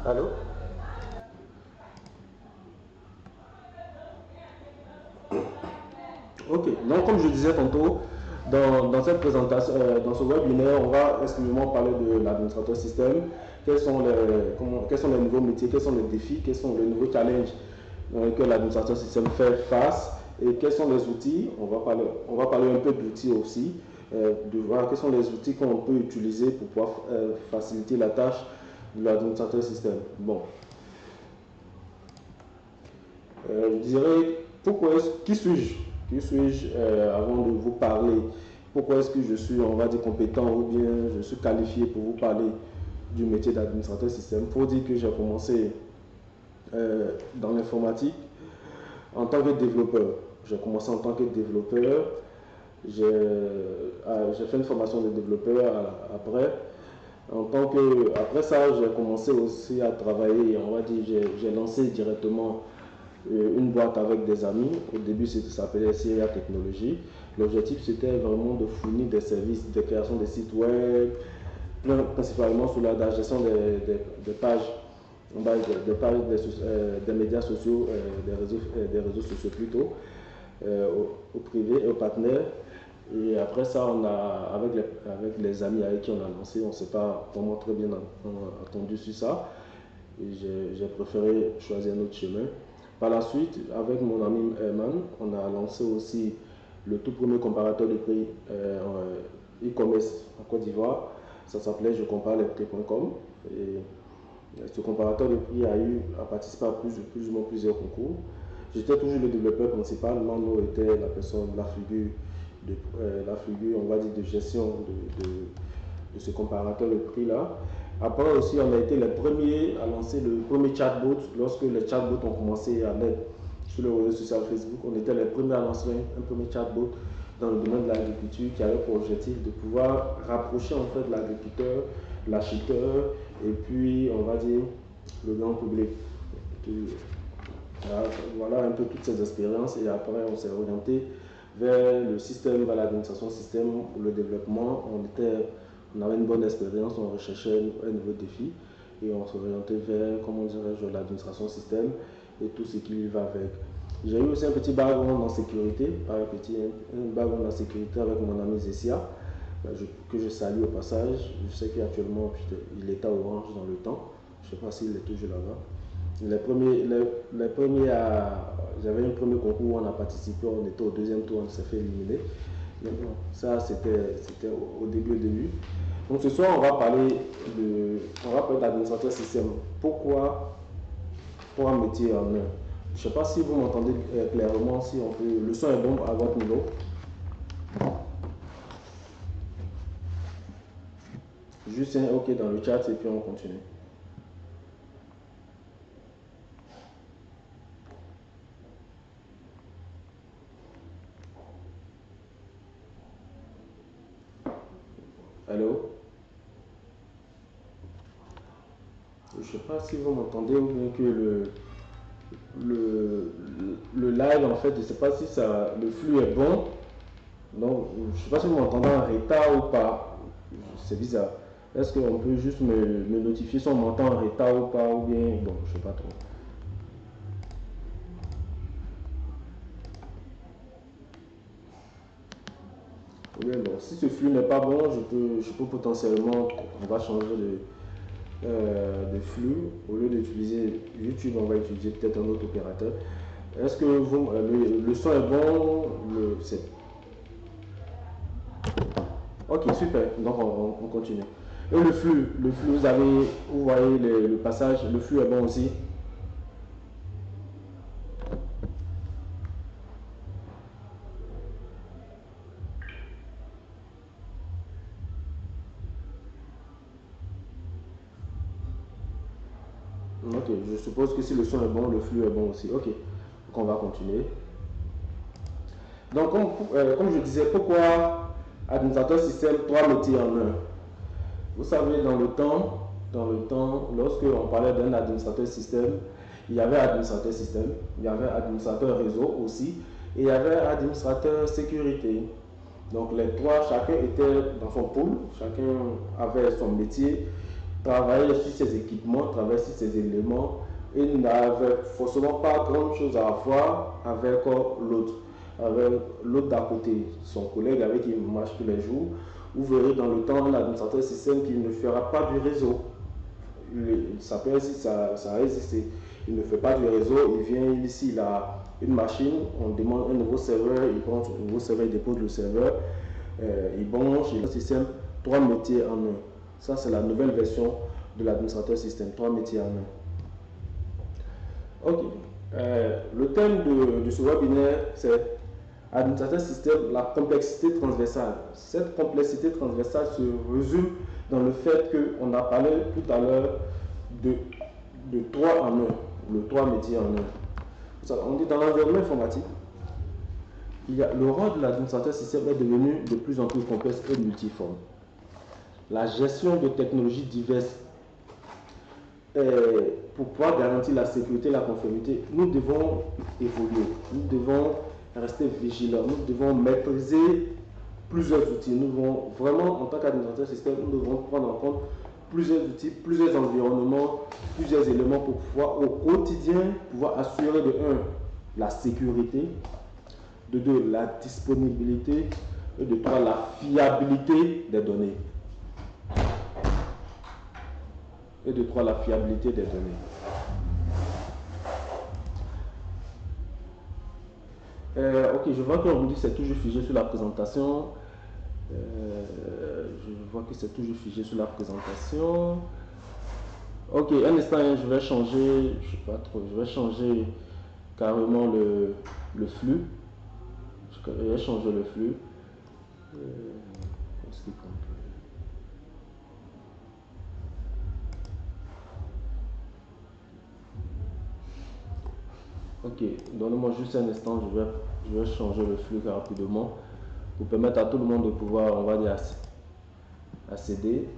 Allô? Ok, donc comme je disais tantôt, dans cette présentation, dans ce webinaire, on va exclusivement parler de l'administrateur système, quels sont les nouveaux métiers, quels sont les défis, quels sont les nouveaux challenges que l'administrateur système fait face et quels sont les outils. On va parler un peu d'outils aussi, de voir quels sont les outils qu'on peut utiliser pour pouvoir faciliter la tâche de l'administrateur système. Bon, je dirais, qui suis-je? Qui suis-je avant de vous parler? Pourquoi est-ce que je suis, on va dire, compétent ou bien je suis qualifié pour vous parler du métier d'administrateur système? Il faut dire que j'ai commencé dans l'informatique en tant que développeur. J'ai commencé en tant que développeur. J'ai fait une formation de développeur après. Après ça, j'ai commencé aussi à travailler, on va dire, j'ai lancé directement une boîte avec des amis. Au début, ça s'appelait CIA Technologies. L'objectif, c'était vraiment de fournir des services de création de sites web, principalement sur la gestion des pages, des médias sociaux, des réseaux sociaux plutôt, au privé et aux partenaires. Et après ça, avec les amis avec qui on a lancé, on ne s'est pas vraiment très bien entendu sur ça. Et j'ai préféré choisir un autre chemin. Par la suite, avec mon ami Herman, on a lancé aussi le tout premier comparateur de prix e-commerce en Côte d'Ivoire. Ça s'appelait je compare les prix.com. Et ce comparateur de prix a participé à plus ou moins plusieurs concours. J'étais toujours le développeur principal. Mano était la personne, la figure, on va dire, de gestion de ce comparateur de prix là. Après aussi, on a été les premiers à lancer le premier chatbot. Lorsque les chatbots ont commencé à naître sur le réseau social Facebook, on était les premiers à lancer un premier chatbot dans le domaine de l'agriculture qui avait pour objectif de pouvoir rapprocher en fait l'agriculteur, l'acheteur et puis on va dire le grand public. Voilà un peu toutes ces expériences et après on s'est orienté vers le système, vers l'administration système, le développement. On avait une bonne expérience, on recherchait un nouveau défi et on s'orientait vers, comment dirais-je, l'administration système et tout ce qui va avec. J'ai eu aussi un petit background en sécurité, un background en sécurité avec mon ami Zessia, que je salue au passage. Je sais qu'actuellement il est à Orange dans le temps. Je ne sais pas s'il est toujours là-bas. J'avais un premier concours où on a participé, on était au deuxième tour, on s'est fait éliminer. Mais bon, ça c'était au début. Donc ce soir on va parler d'administrateur système. Pourquoi pour un métier en un? Je ne sais pas si vous m'entendez clairement, si on peut. Le son est bon à votre niveau. Juste un OK dans le chat et puis on continue. Allô? Je ne sais pas si vous m'entendez ou bien que le live en fait, je ne sais pas si le flux est bon. Donc, je ne sais pas si vous m'entendez en retard ou pas. C'est bizarre. Est-ce qu'on peut juste me notifier si on m'entend en retard ou pas, ou bien, bon, je ne sais pas trop. Oui, bon, si ce flux n'est pas bon, je peux potentiellement, on va changer de flux. Au lieu d'utiliser YouTube, on va utiliser peut-être un autre opérateur. Est-ce que le son est bon? Ok, super. Donc on continue. Et le flux, vous voyez le passage, le flux est bon aussi. Ok, je suppose que si le son est bon, le flux est bon aussi. Ok, donc on va continuer. Donc comme je disais, pourquoi administrateur système, 3 métiers en un? Vous savez, dans le temps, lorsque on parlait d'un administrateur système, il y avait administrateur système, il y avait administrateur réseau aussi, et il y avait administrateur sécurité. Donc les trois, chacun était dans son pôle, chacun avait son métier travaillait sur ces équipements, travaillait sur ces éléments et n'avait forcément pas grand chose à voir avec l'autre. Avec l'autre d'à côté, son collègue avec qui il marche tous les jours. Vous verrez dans le temps l'administrateur système qui ne fera pas du réseau. Ça peut exister, ça a existé. Il ne fait pas du réseau, il vient ici, il a une machine, on demande un nouveau serveur, il prend un nouveau serveur, il dépose le serveur, il branche, il a un système, 3 métiers en un. Ça, c'est la nouvelle version de l'administrateur système, 3 métiers en un. Ok. Le thème de ce webinaire, c'est administrateur système, la complexité transversale. Cette complexité transversale se résume dans le fait qu'on a parlé tout à l'heure de 3 en 1, le 3 métiers en 1. On dit dans l'environnement informatique, le rôle de l'administrateur système est devenu de plus en plus complexe et multiforme. La gestion de technologies diverses, pour pouvoir garantir la sécurité et la conformité, nous devons évoluer, nous devons rester vigilants, nous devons maîtriser plusieurs outils. Nous devons vraiment, en tant qu'administrateur système, nous devons prendre en compte plusieurs outils, plusieurs environnements, plusieurs éléments pour pouvoir au quotidien pouvoir assurer de 1, la sécurité, de 2, la disponibilité et de 3, la fiabilité des données. Et de 3, la fiabilité des données. Ok, je vois qu'on vous dit que c'est toujours figé sur la présentation. Je vois que c'est toujours figé sur la présentation. Ok, un instant, je vais changer, je sais pas trop, je vais changer carrément le flux. Je vais changer le flux. Est-ce qu'il compte? Ok, donnez-moi juste un instant, je vais changer le flux rapidement pour permettre à tout le monde de pouvoir, on va dire, accéder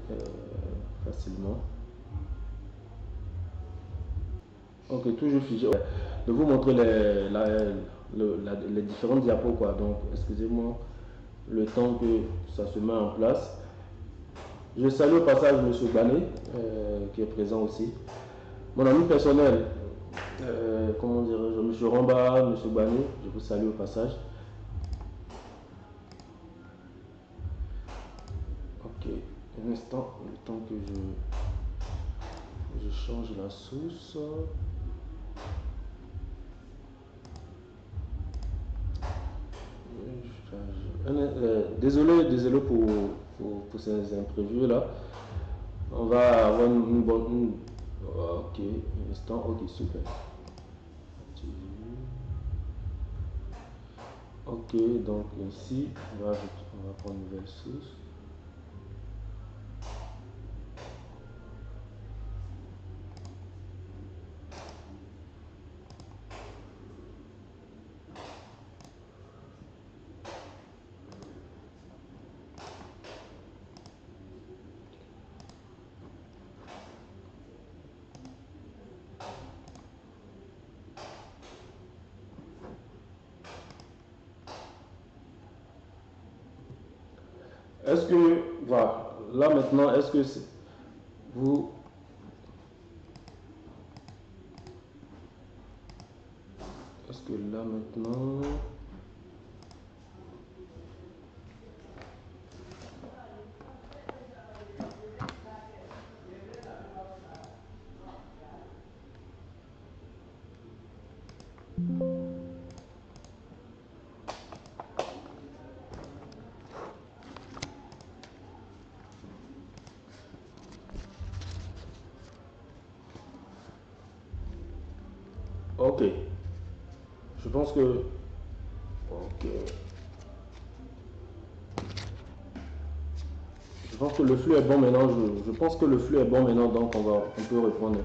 facilement. Ok, toujours figé. De vous montrer les différentes diapos, quoi. Donc, excusez-moi le temps que ça se met en place. Je salue au passage M. Bané, qui est présent aussi. Mon ami personnel, comment dirais-je, M. Ramba, M. Bané, je vous salue au passage. Ok, un instant, le temps que je change la source. Désolé pour ces imprévus là. On va avoir une bonne. Ok, un instant, ok, super. Ok, donc ici, on va prendre une nouvelle source. Est-ce que, voilà, là maintenant, est-ce que vous... Est-ce que là maintenant... Ok. Je pense que... Ok. Je pense que le flux est bon maintenant. Je pense que le flux est bon maintenant, donc on peut reprendre.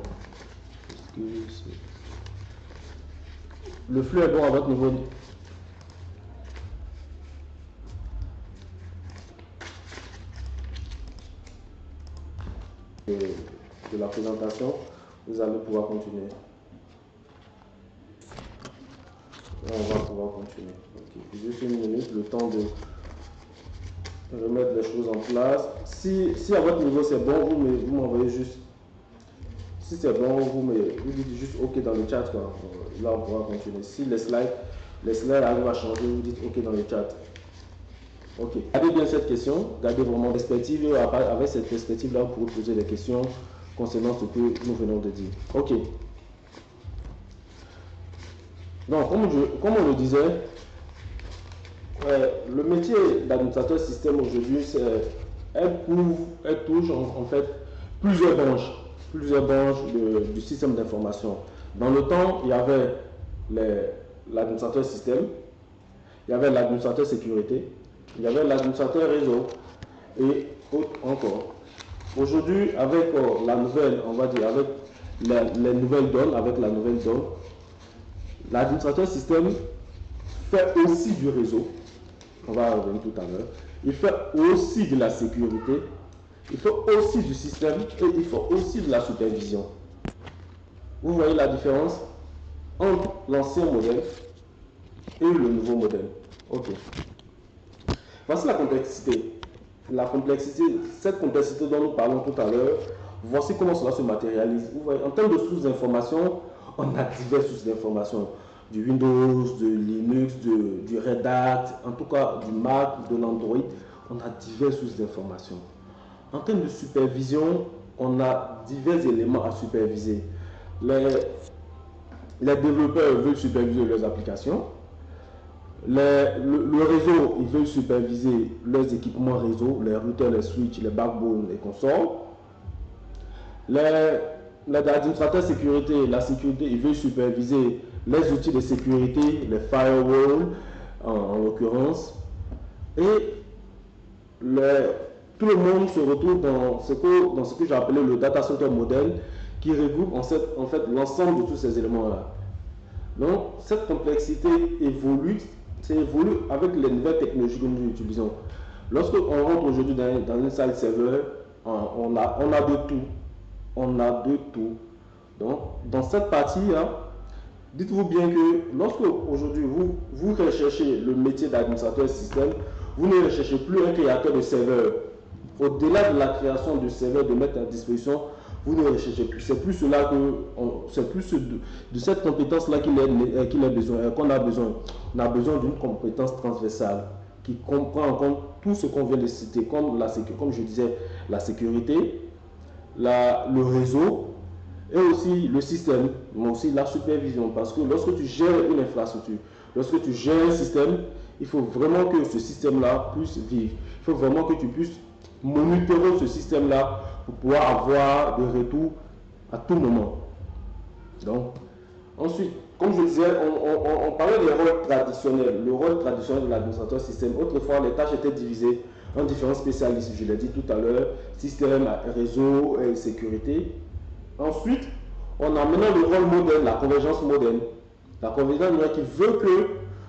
Le flux est bon à votre niveau. De la présentation, vous allez pouvoir continuer. On va pouvoir continuer. Okay. Juste une minute, le temps de Je vais mettre les choses en place. Si à votre niveau c'est bon, vous m'envoyez juste. Si c'est bon, vous dites juste OK dans le chat. Quoi. Là, on pourra continuer. Si les slides arrivent à changer, vous dites OK dans le chat. OK. Gardez bien cette question. Gardez vraiment perspective. Avec cette perspective-là, vous pourrez poser des questions concernant ce que nous venons de dire. OK. Donc, comme on le disait, le métier d'administrateur système aujourd'hui, elle touche en fait plusieurs branches du système d'information. Dans le temps, il y avait l'administrateur système, il y avait l'administrateur sécurité, il y avait l'administrateur réseau et autres encore. Aujourd'hui, avec la nouvelle, on va dire, avec les nouvelles donnes, l'administrateur système fait aussi du réseau. On va revenir tout à l'heure. Il fait aussi de la sécurité, il fait aussi du système et il fait aussi de la supervision. Vous voyez la différence entre l'ancien modèle et le nouveau modèle. Ok. Voici la complexité. Cette complexité dont nous parlons tout à l'heure, voici comment cela se matérialise. Vous voyez, en termes de sources d'information, on a diverses sources d'information. Du Windows, de Linux, du Red Hat, en tout cas du Mac, de l'Android, on a diverses sources d'informations. En termes de supervision, on a divers éléments à superviser. Les développeurs veulent superviser leurs applications. Le réseau, ils veulent superviser leurs équipements réseau, les routeurs, les switches, les backbones, les consoles. L'administrateur sécurité, la sécurité, ils veulent superviser les outils de sécurité, les firewalls en l'occurrence. Et tout le monde se retrouve dans ce que j'ai appelé le data center model qui regroupe en fait l'ensemble de tous ces éléments-là. Donc cette complexité évolue avec les nouvelles technologies que nous utilisons. Lorsque on rentre aujourd'hui dans une salle serveur, on a de tout. On a de tout. Donc dans cette partie-là, dites-vous bien que lorsque aujourd'hui vous recherchez le métier d'administrateur système, vous ne recherchez plus un créateur de serveur. Au-delà de la création de serveur, de mettre à disposition, vous ne recherchez plus. C'est plus cela c'est plus de cette compétence-là qu'on a besoin. On a besoin d'une compétence transversale qui comprend en compte tout ce qu'on vient de citer, comme je disais, la sécurité, le réseau, et aussi le système, mais aussi la supervision. Parce que lorsque tu gères une infrastructure, lorsque tu gères un système, il faut vraiment que ce système-là puisse vivre. Il faut vraiment que tu puisses monitorer ce système-là pour pouvoir avoir des retours à tout moment. Donc, ensuite, comme je disais, on parlait des rôles traditionnels. Le rôle traditionnel de l'administrateur système. Autrefois, les tâches étaient divisées en différents spécialistes. Je l'ai dit tout à l'heure, système, réseau et sécurité. Ensuite, on a maintenant le rôle modèle, la convergence modèle. La convergence modèle qui veut que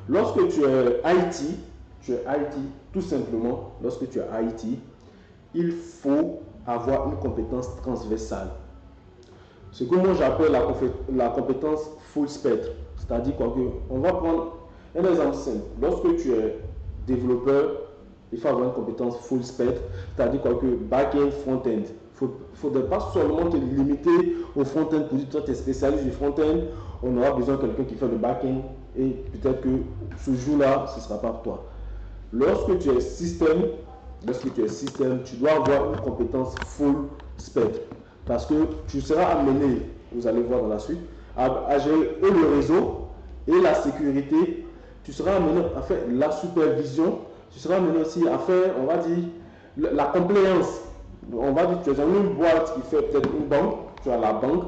lorsque tu es IT, tout simplement, lorsque tu es IT, il faut avoir une compétence transversale. Ce que moi j'appelle la compétence full spectrum. C'est-à-dire quoi que, on va prendre un exemple simple. Lorsque tu es développeur, il faut avoir une compétence full spectrum, c'est-à-dire quoi que back-end, front-end. Il ne faudrait pas seulement te limiter au front-end pour dire que tu es spécialiste du front-end, on aura besoin de quelqu'un qui fait le back-end et peut-être que ce jour-là, ce ne sera pas pour toi. Lorsque tu es système, tu dois avoir une compétence full spectrum parce que tu seras amené, vous allez voir dans la suite, à gérer le réseau et la sécurité. Tu seras amené à faire la supervision, tu seras amené aussi à faire, on va dire, la compliance. On va dire, tu es dans une boîte qui fait peut-être une banque, tu as la banque,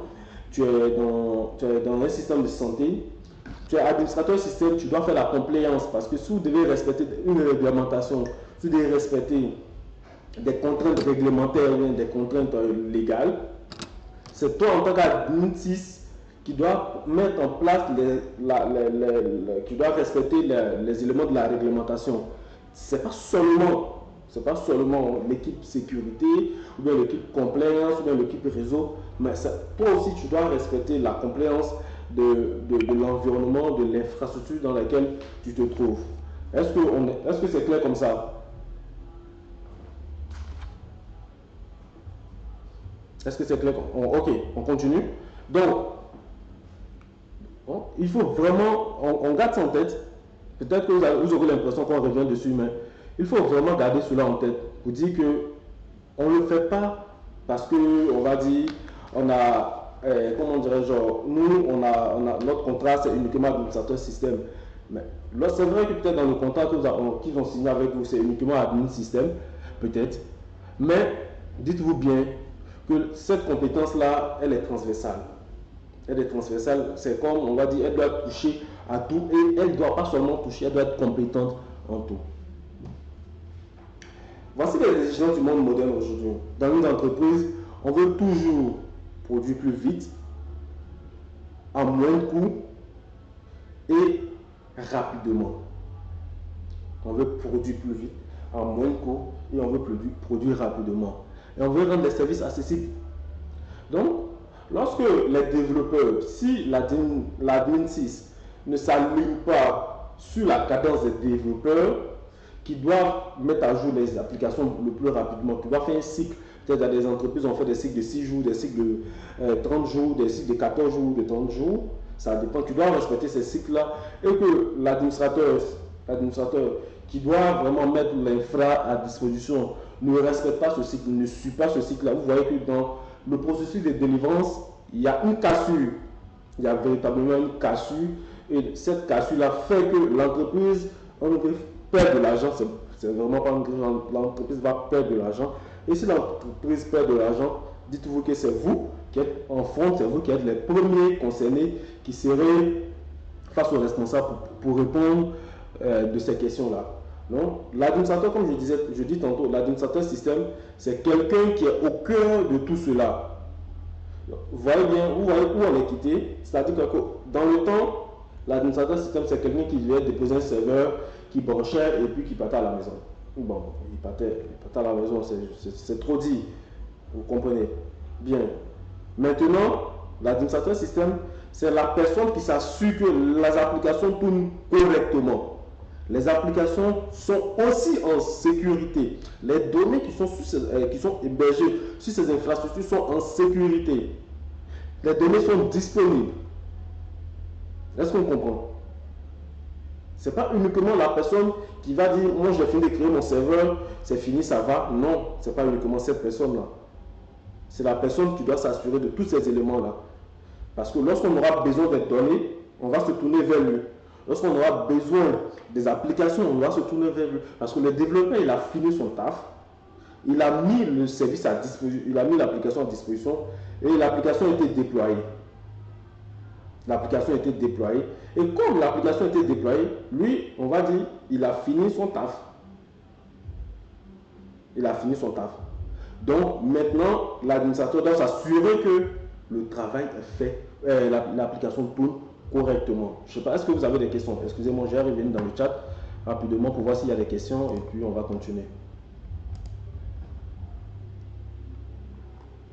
tu es dans un système de santé, tu es administrateur système, tu dois faire la compliance parce que si vous devez respecter une réglementation, si vous devez respecter des contraintes réglementaires, des contraintes légales, c'est toi en tant qu'administrateur qui doit mettre en place, qui doit respecter les éléments de la réglementation. C'est pas seulement l'équipe sécurité, ou bien l'équipe compliance, ou bien l'équipe réseau, mais toi aussi tu dois respecter la compliance de l'environnement, de l'infrastructure dans laquelle tu te trouves. Est-ce que c'est clair comme ça? Est-ce que c'est clair? Ok, on continue. Donc, il faut vraiment, on garde ça en tête. Peut-être que vous aurez l'impression qu'on revient dessus, mais il faut vraiment garder cela en tête. Pour dire que on ne le fait pas parce que, on va dire, on a, comment dirais-je, nous, notre contrat, c'est uniquement administrateur système. Mais c'est vrai que peut-être dans le contrat qu'ils ont signé avec vous, c'est uniquement admin système, peut-être. Mais dites-vous bien que cette compétence-là, elle est transversale. Elle est transversale, c'est comme on va dire, elle doit toucher à tout et elle ne doit pas seulement toucher, elle doit être compétente en tout. Voici les exigences du monde moderne aujourd'hui. Dans une entreprise, on veut toujours produire plus vite, à moins de coûts et rapidement. On veut produire plus vite, à moins de coûts et on veut produire rapidement. Et on veut rendre les services accessibles. Donc, lorsque les développeurs, si l'admin 6 ne s'aligne pas sur la cadence des développeurs qui doivent mettre à jour les applications le plus rapidement, qui doivent faire un cycle, peut-être dans des entreprises, on fait des cycles de 6 jours, des cycles de 30 jours, des cycles de 14 jours, de 30 jours, ça dépend, tu dois respecter ces cycles-là et que l'administrateur qui doit vraiment mettre l'infra à disposition ne respecte pas ce cycle, ne suit pas ce cycle-là. Vous voyez que dans le processus de délivrance, il y a une cassure. Il y a véritablement une cassure. Et cette cassure-là fait que l'entreprise perd de l'argent. C'est vraiment pas l'entreprise va perdre de l'argent. Et si l'entreprise perd de l'argent, dites-vous que c'est vous qui êtes en front, c'est vous qui êtes les premiers concernés qui seraient face aux responsables pour répondre de ces questions-là. Non, l'administrateur, comme je dis tantôt, l'administrateur système, c'est quelqu'un qui est au cœur de tout cela. Vous voyez bien où on est quitté, c'est-à-dire que dans le temps, l'administrateur système, c'est quelqu'un qui devait déposer un serveur, qui branchait et puis qui partait à la maison. Bon, il partait à la maison, c'est trop dit, vous comprenez bien. Maintenant, l'administrateur système, c'est la personne qui s'assure que les applications tournent correctement. Les applications sont aussi en sécurité. Les données qui sont hébergées sur ces infrastructures sont en sécurité. Les données sont disponibles. Est-ce qu'on comprend? Ce n'est pas uniquement la personne qui va dire « moi j'ai fini de créer mon serveur, c'est fini, ça va ». Non, ce n'est pas uniquement cette personne-là. C'est la personne qui doit s'assurer de tous ces éléments-là. Parce que lorsqu'on aura besoin des données, on va se tourner vers lui. Lorsqu'on aura besoin des applications, on va se tourner vers lui. Parce que le développeur, il a fini son taf. Il a mis le service à disposition, il a mis l'application à disposition et l'application a été déployée. L'application a été déployée. Et comme l'application a été déployée, lui, on va dire, il a fini son taf. Il a fini son taf. Donc, maintenant, l'administrateur doit s'assurer que le travail est fait, l'application tourne correctement. Je ne sais pas, est-ce que vous avez des questions? Excusez-moi, j'ai revenu dans le chat rapidement pour voir s'il y a des questions et puis on va continuer.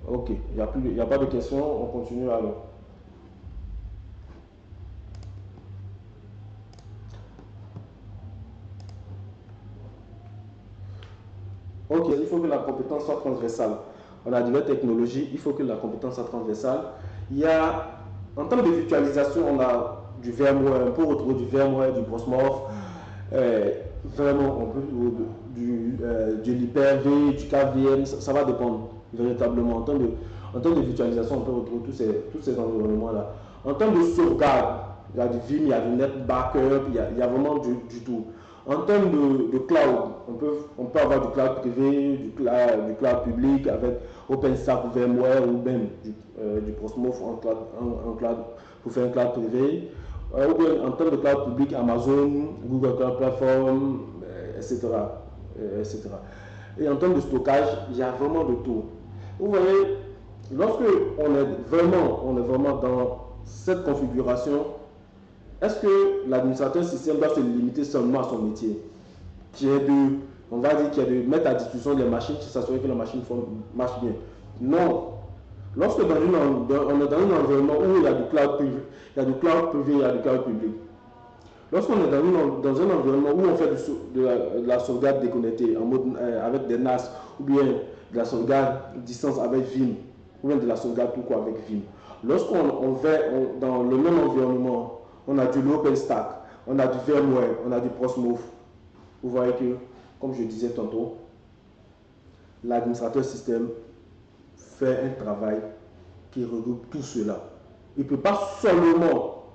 Ok, il n'y a pas de questions, on continue alors. Ok, il faut que la compétence soit transversale. On a diverses technologies, il faut que la compétence soit transversale. Il y a, en termes de virtualisation, on a du VMware, on peut retrouver du VMware, du Proxmox, vraiment, on peut du l'Hyper-V, du KVM, ça va dépendre véritablement. En termes de virtualisation, on peut retrouver tous ces environnements-là. En termes de sauvegarde, il y a du Vim, il y a du NetBackup, il y a vraiment du tout. En termes de cloud, on peut avoir du cloud privé, du cloud public avec OpenStack ou VMware ou même du Proxmox en cloud pour faire un cloud privé. Ou bien en termes de cloud public, Amazon, Google Cloud Platform, etc., etc. Et en termes de stockage, il y a vraiment de tout. Vous voyez, lorsque on est vraiment dans cette configuration, est-ce que l'administrateur système doit se limiter seulement à son métier, qui est de mettre à disposition les machines, qui s'assurer que la machine marche bien? Non. Lorsque on est dans un environnement où il y a du cloud privé, il y a du cloud privé, il y a du cloud public. Lorsqu'on est dans un environnement où on fait de la sauvegarde déconnectée en mode, avec des NAS ou bien de la sauvegarde distance avec Vim ou bien de la sauvegarde tout court avec Vim. Lorsqu'on va dans le même environnement, on a du OpenStack, on a du VMware, on a du Proxmox. Vous voyez que, comme je disais tantôt, l'administrateur système fait un travail qui regroupe tout cela. Il ne peut pas seulement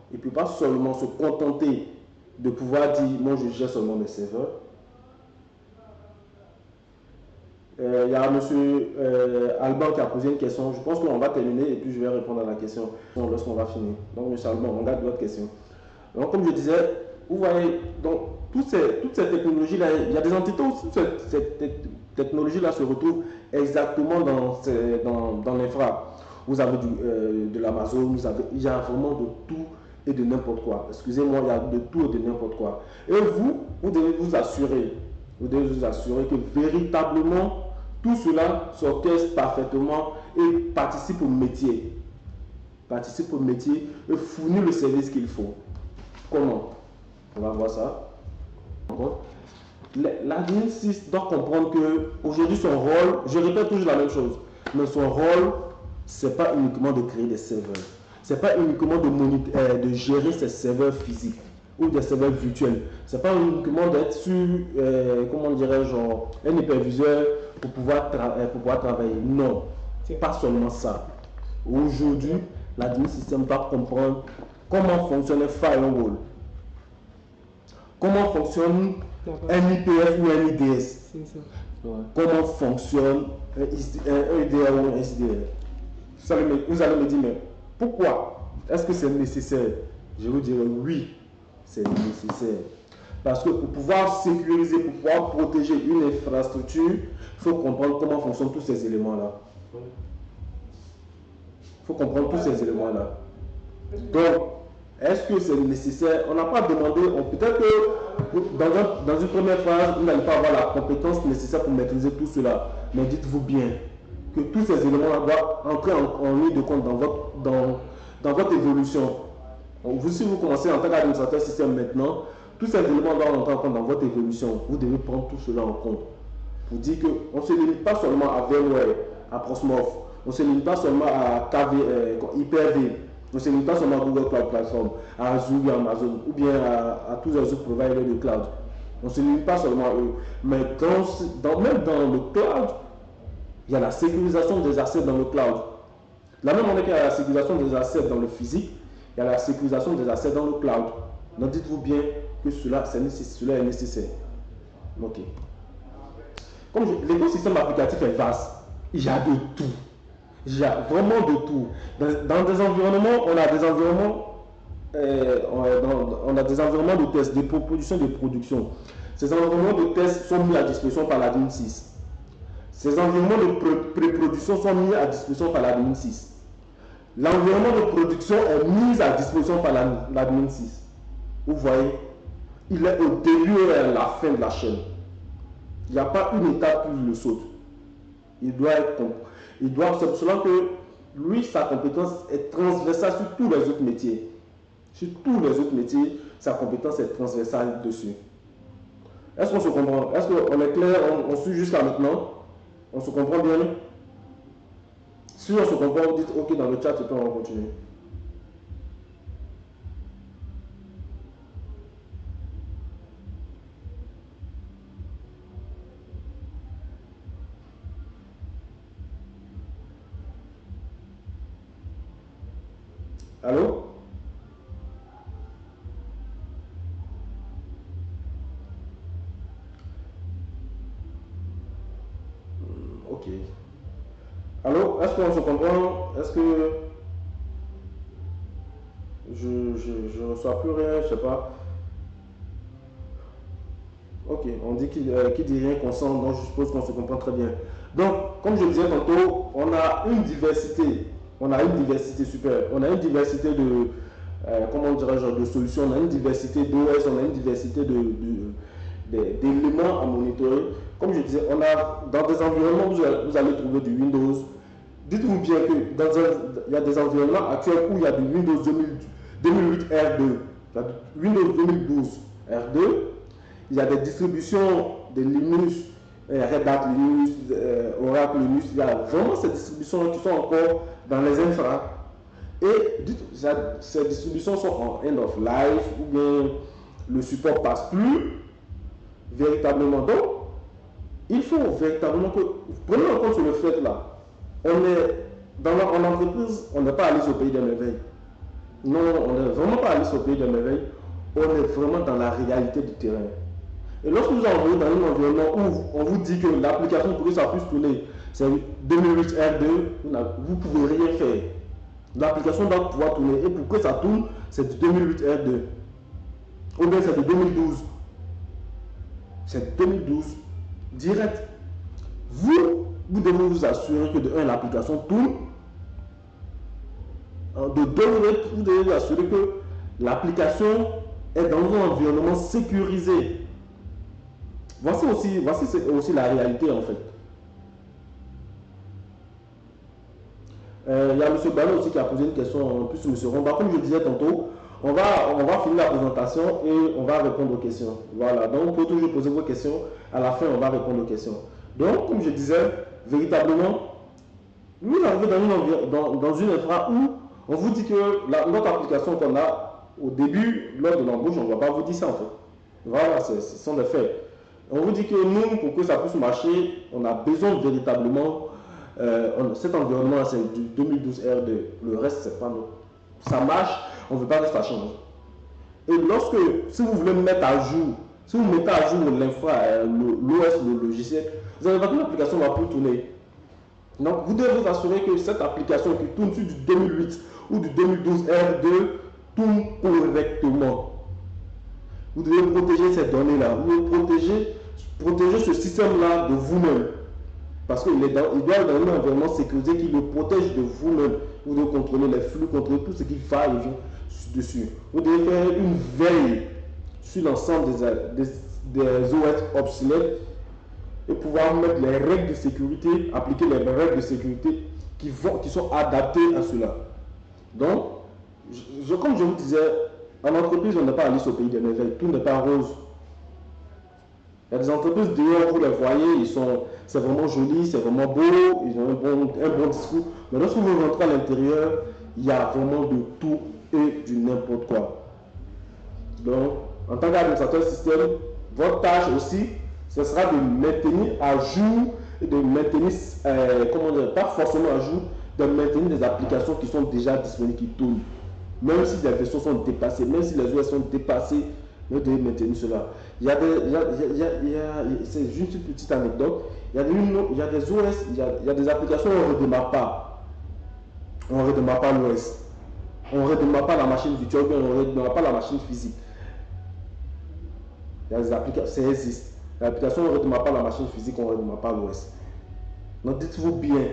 se contenter de pouvoir dire, moi je gère seulement mes serveurs. Il y a M. Alban qui a posé une question. Je pense qu'on va terminer et puis je vais répondre à la question lorsqu'on va finir. Donc, M. Alban, on garde votre question. Donc, comme je disais, vous voyez, donc, toutes ces technologies-là, il y a des entités où cette technologie-là se retrouve exactement dans l'infra. Vous avez de l'Amazon, il y a vraiment de tout et de n'importe quoi. Excusez-moi, il y a de tout et de n'importe quoi. Et vous devez vous assurer que véritablement, tout cela s'orchestre parfaitement et participe au métier. Participe au métier et fournit le service qu'il faut. Comment? On va voir ça. L'admin 6 doit comprendre qu'aujourd'hui son rôle, je répète toujours la même chose, mais son rôle, c'est pas uniquement de créer des serveurs. C'est pas uniquement de gérer ces serveurs physiques ou des serveurs virtuels. C'est pas uniquement d'être sur, comment dirais-je, un hyperviseur pour pouvoir travailler. Non, c'est pas seulement ça. Aujourd'hui, l'admin système doit comprendre comment fonctionne un firewall, comment fonctionne un IPS ou un IDS, comment fonctionne un EDR ou un SDR. Vous allez me dire, mais pourquoi est-ce que c'est nécessaire? Je vous dirai oui, c'est nécessaire. Parce que pour pouvoir sécuriser, pour pouvoir protéger une infrastructure, il faut comprendre comment fonctionnent tous ces éléments-là. Il faut comprendre tous ces éléments-là. Donc, est-ce que c'est nécessaire? On n'a pas demandé, peut-être que dans une première phase, vous n'allez pas avoir la compétence nécessaire pour maîtriser tout cela. Mais dites-vous bien que tous ces éléments doivent entrer en ligne de compte dans votre évolution. Si vous commencez en tant qu'administrateur système maintenant, tous ces éléments doivent entrer en compte dans votre évolution. Vous devez prendre tout cela en compte. Pour dire qu'on ne se limite pas seulement à VMware, à Proxmox, on ne se limite pas seulement à Hyper-V, on ne se limite pas seulement à Google Cloud Platform, à Azure, à Amazon, ou bien à tous les autres providers de cloud. On ne se limite pas seulement à eux. Mais même dans le cloud, il y a la sécurisation des assets dans le cloud. De la même manière qu'il y a la sécurisation des assets dans le physique, il y a la sécurisation des assets dans le cloud. Donc dites-vous bien que cela est nécessaire. Ok. Comme l'écosystème applicatif est vaste, il y a de tout. Il y a vraiment de tout. Dans des environnements, on a des environnements de test, de propositions de production. Ces environnements de test sont mis à disposition par l'admin 6. Ces environnements de pré-production sont mis à disposition par l'admin 6. L'environnement de production est mis à disposition par l'admin 6. Vous voyez, il est au début et à la fin de la chaîne. Il n'y a pas une étape où il le saute. C'est pour cela que lui, sa compétence est transversale sur tous les autres métiers. Sur tous les autres métiers, sa compétence est transversale dessus. Est-ce qu'on se comprend? Est-ce qu'on est clair? On suit jusqu'à maintenant? On se comprend bien? Si on se comprend, dites OK dans le chat et puis on va continuer. Allô? Ok. Allô? Est-ce qu'on se comprend? Est-ce que je ne reçois plus rien? Je ne sais pas. Ok, on dit qu'il dit rien qu'on sent, donc je suppose qu'on se comprend très bien. Donc, comme je disais tantôt, on a une diversité. On a une diversité super. On a une diversité de, comment dirais-je, de solutions. On a une diversité d'OS, on a une diversité d'éléments à monitorer. Comme je disais, on a dans des environnements où vous allez trouver du Windows. Dites-vous bien que il y a des environnements actuels où il y a du Windows 2008 R2, Windows 2012 R2. Il y a des distributions de Linux Red Hat Linux, Oracle Linux, il y a vraiment ces distributions qui sont encore dans les infras. Et ces distributions sont en end of life ou bien le support passe plus véritablement. Donc, il faut véritablement que, prenez en compte le fait là, on est en entreprise, on n'est pas allé au pays des merveilles. Non, on n'est vraiment pas allé au pays des merveilles, on est vraiment dans la réalité du terrain. Et lorsque vous envoyez dans un environnement où on vous dit que l'application pour que ça puisse tourner, c'est 2008 R2, vous ne pouvez rien faire. L'application doit pouvoir tourner et pour que ça tourne, c'est du 2008 R2. Ou bien c'est de 2012. C'est 2012 direct. Vous devez vous assurer que de 1, l'application tourne. De 2, vous devez vous assurer que l'application est dans un environnement sécurisé. Voici aussi la réalité en fait. Il y a M. Ballot aussi qui a posé une question en plus, M. Romba. Comme je disais tantôt, on va finir la présentation et on va répondre aux questions. Voilà, donc vous pouvez toujours poser vos questions. À la fin, on va répondre aux questions. Donc, comme je disais, véritablement, nous arrivons dans une infra où on vous dit que notre application qu'on a au début, lors de l'embauche, on ne va pas vous dire ça en fait. Voilà, ce sont des faits. On vous dit que nous, pour que ça puisse marcher, on a besoin véritablement, cet environnement, c'est du 2012 R2. Le reste, c'est pas nous. Ça marche, on ne veut pas que ça change. Et si vous voulez mettre à jour, si vous mettez à jour l'infra, l'OS, le logiciel, vous allez voir que l'application ne va plus tourner. Donc, vous devez vous assurer que cette application qui tourne sur du 2008 ou du 2012 R2 tourne correctement. Vous devez protéger ces données-là. Vous devez protéger ce système-là de vous-même. Parce qu'il doit être dans un environnement sécurisé qui le protège de vous-même. Vous devez contrôler les flux, contrôler tout ce qui va et vient dessus. Vous devez faire une veille sur l'ensemble des OS obsolètes et pouvoir mettre les règles de sécurité, appliquer les règles de sécurité qui sont adaptées à cela. Donc, comme je vous disais, en entreprise, on n'est pas allé au pays des merveilles, tout n'est pas rose. Il y a des entreprises dehors, vous les voyez, c'est vraiment joli, c'est vraiment beau, ils ont un bon discours. Mais lorsque vous rentrez à l'intérieur, il y a vraiment de tout et du n'importe quoi. Donc, en tant qu'administrateur système, votre tâche aussi, ce sera de maintenir à jour et de maintenir, pas forcément à jour, de maintenir des applications qui sont déjà disponibles, qui tournent. Même si les versions sont dépassées, même si les OS sont dépassées, vous devez maintenir cela. C'est juste une petite anecdote. Il y a des OS, il y a des applications où on ne redémarre pas. On ne redémarre pas l'OS. On ne redémarre pas la machine virtuelle, on ne redémarre pas la machine physique. Il y a des applications, ça existe. L'application, on ne redémarre pas la machine physique, on ne redémarre pas l'OS. Donc dites-vous bien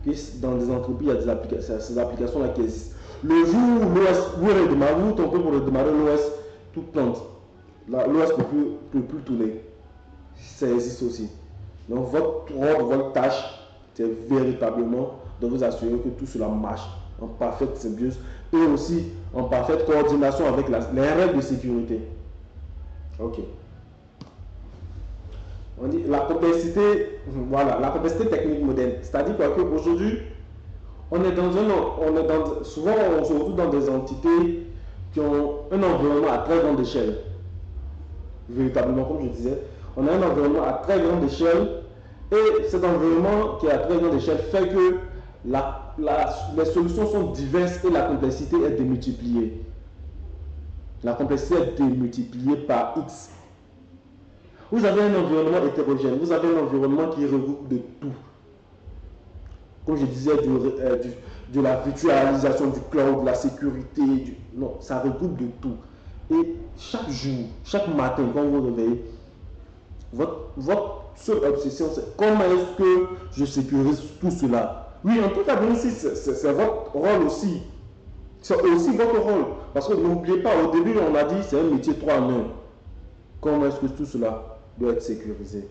que dans des entreprises, il y a ces applications-là qui existent. Le jour où l'OS, vous tentez pour redémarrer l'OS, tout plante. L'OS ne peut plus tourner. Ça existe aussi. Donc votre rôle, votre tâche, c'est véritablement de vous assurer que tout cela marche en parfaite symbiose et aussi en parfaite coordination avec les règles de sécurité. Ok. On dit la complexité, voilà, la complexité technique moderne. C'est-à-dire qu'aujourd'hui, souvent on se retrouve dans des entités qui ont un environnement à très grande échelle. Véritablement, comme je disais, on a un environnement à très grande échelle et cet environnement qui est à très grande échelle fait que les solutions sont diverses et la complexité est démultipliée. La complexité est démultipliée par X. Vous avez un environnement hétérogène, vous avez un environnement qui regroupe de tout. Comme je disais, de la virtualisation du cloud, de la sécurité, non, ça regroupe de tout. Et chaque jour, chaque matin, quand vous vous réveillez, votre seule obsession, c'est comment est-ce que je sécurise tout cela. Oui, en tout cas, c'est votre rôle aussi. C'est aussi votre rôle. Parce que n'oubliez pas, au début, on a dit c'est un métier 3 en 1. Comment est-ce que tout cela doit être sécurisé?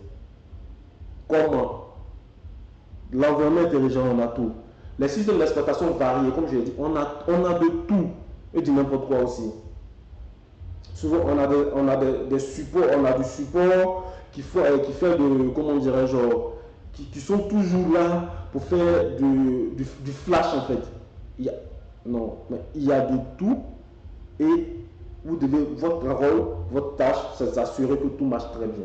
Comment? L'environnement intelligent, on a tout. Les systèmes d'exploitation varient, comme je l'ai dit, on a de tout et du n'importe quoi aussi. Souvent, on a des supports, on a du support qui fait de, comment dirais-je, genre, qui sont toujours là pour faire du flash en fait. Non, mais il y a de tout et vous devez, votre rôle, votre tâche, c'est s'assurer que tout marche très bien.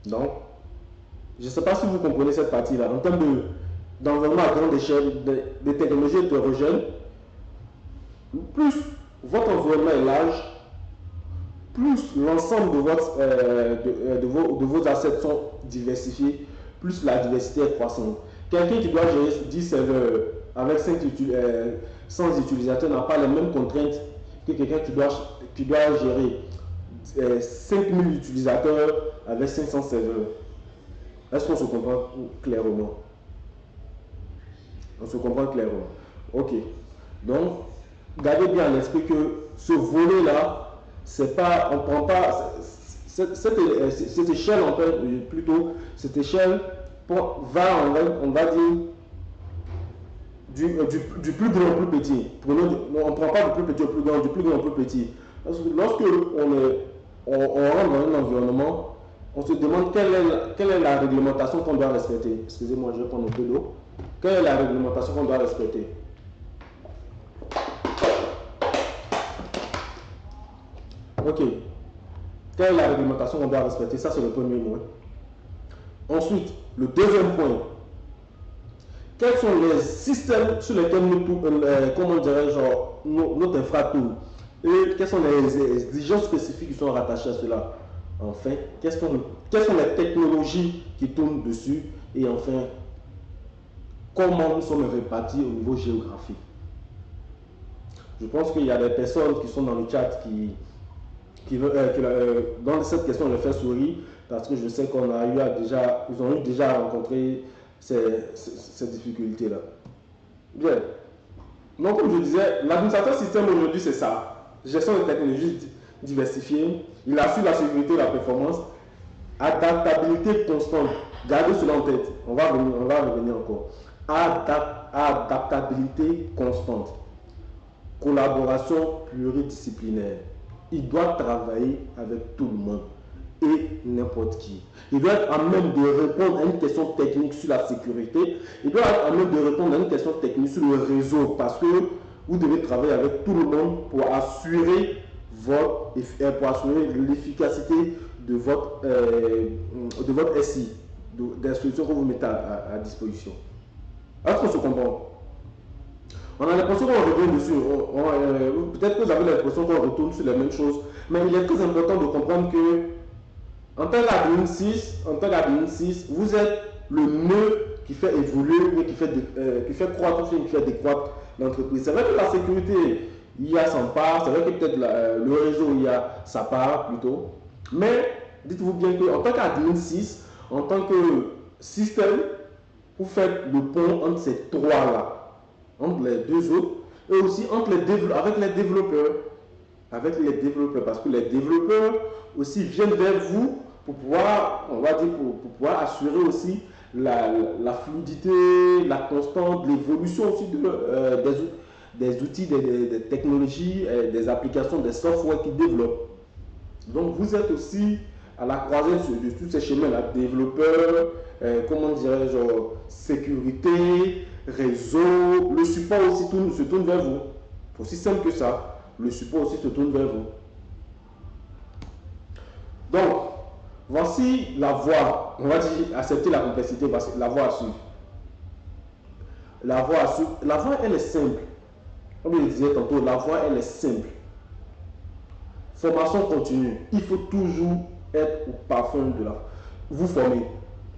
Donc, je ne sais pas si vous comprenez cette partie-là. En termes d'environnement à grande échelle, de technologies hétérogènes, plus votre environnement est large, plus l'ensemble de vos assets sont diversifiés, plus la diversité est croissante. Quelqu'un qui doit gérer 10 serveurs avec 100 utilisateurs n'a pas les mêmes contraintes que quelqu'un qui doit gérer 5000 utilisateurs avec 500 serveurs. Est-ce qu'on se comprend clairement? On se comprend clairement. Ok. Donc, gardez bien à l'esprit que ce volet-là, c'est pas, on prend pas cette échelle en fait, plutôt cette échelle va on va dire du plus grand au plus petit. On ne prend pas du plus petit au plus grand, du plus grand au plus petit. Parce que lorsque on rentre dans un environnement, on se demande quelle est la réglementation qu'on doit respecter. Excusez-moi, je vais prendre un peu d'eau. Quelle est la réglementation qu'on doit respecter? Ok. Quelle est la réglementation qu'on doit respecter? Ça, c'est le premier point. Ensuite, le deuxième point. Quels sont les systèmes sur lesquels comment dirais-je, notre infra tourne? Et quelles sont les exigences spécifiques qui sont rattachées à cela? Enfin, quelles sont les technologies qui tournent dessus? Et enfin, comment nous sommes répartis au niveau géographique? Je pense qu'il y a des personnes qui sont dans le chat dans cette question, je fais sourire parce que je sais qu'ils ont eu déjà rencontré ces difficultés-là. Bien. Donc, comme je disais, l'administrateur système aujourd'hui, c'est ça. Gestion des technologies diversifiées. Il assure la sécurité et la performance. Adaptabilité constante. Gardez cela en tête. On va revenir encore. Adaptabilité constante. Collaboration pluridisciplinaire. Il doit travailler avec tout le monde et n'importe qui. Il doit être à même de répondre à une question technique sur la sécurité. Il doit être à même de répondre à une question technique sur le réseau parce que vous devez travailler avec tout le monde pour assurer l'efficacité de votre SI, des solutions que vous mettez à disposition. Est-ce qu'on se comprend? On a l'impression qu'on revient dessus. Peut-être que vous avez l'impression qu'on retourne sur les mêmes choses. Mais il est très important de comprendre que en tant qu'admin 6, vous êtes le nœud qui fait évoluer, qui fait croître, qui fait décroître l'entreprise. C'est vrai que la sécurité, il y a son part. C'est vrai que peut-être le réseau, il y a sa part plutôt. Mais dites-vous bien qu'en tant qu'admin 6, en tant que système, vous faites le pont entre ces trois-là. Entre les deux autres et aussi avec les développeurs. Avec les développeurs, parce que les développeurs aussi viennent vers vous pour pouvoir, on va dire, pour pouvoir assurer aussi la fluidité, la constante, l'évolution aussi des outils, des technologies, des applications, des softwares qu'ils développent. Donc vous êtes aussi à la croisée de tous ces chemins-là, développeurs, comment dirais-je, sécurité, réseau, le support aussi se tourne vers vous. Aussi simple que ça, le support aussi se tourne vers vous. Donc, voici la voie, on va dire accepter la complexité, la voie à suivre. La voie, elle est simple. Comme je le disais tantôt, la voie, elle est simple. Formation continue. Il faut toujours être au parfum de vous former,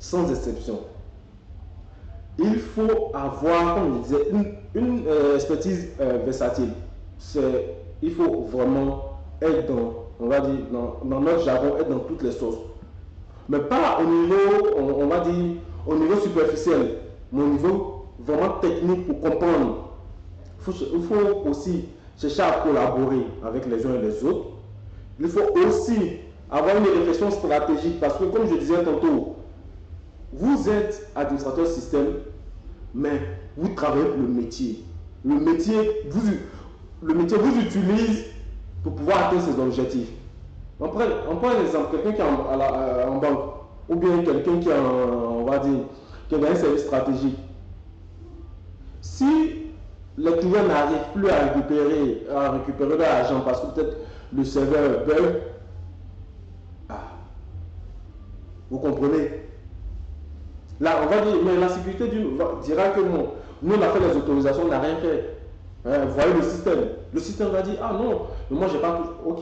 sans exception. Il faut avoir, comme je disais, une expertise versatile. Il faut vraiment être on va dire, dans notre jargon, être dans toutes les sauces. Mais pas au niveau, on va dire, au niveau superficiel, mais au niveau vraiment technique pour comprendre. Il faut aussi chercher à collaborer avec les uns et les autres. Il faut aussi avoir une réflexion stratégique parce que, comme je disais tantôt, vous êtes administrateur système, mais vous travaillez pour le métier. Le métier vous utilise pour pouvoir atteindre ses objectifs. On prend un exemple, quelqu'un qui est en banque, ou bien quelqu'un qui est on va dire, qui est dans un service stratégique. Si les clients n'arrivent plus à récupérer leur argent parce que peut-être le serveur bug, ah, vous comprenez? Là, on va dire, mais la sécurité dira que non, nous on a fait les autorisations, on n'a rien fait. Vous voyez le système. Le système va dire, ah non, mais moi j'ai pas tout. Ok.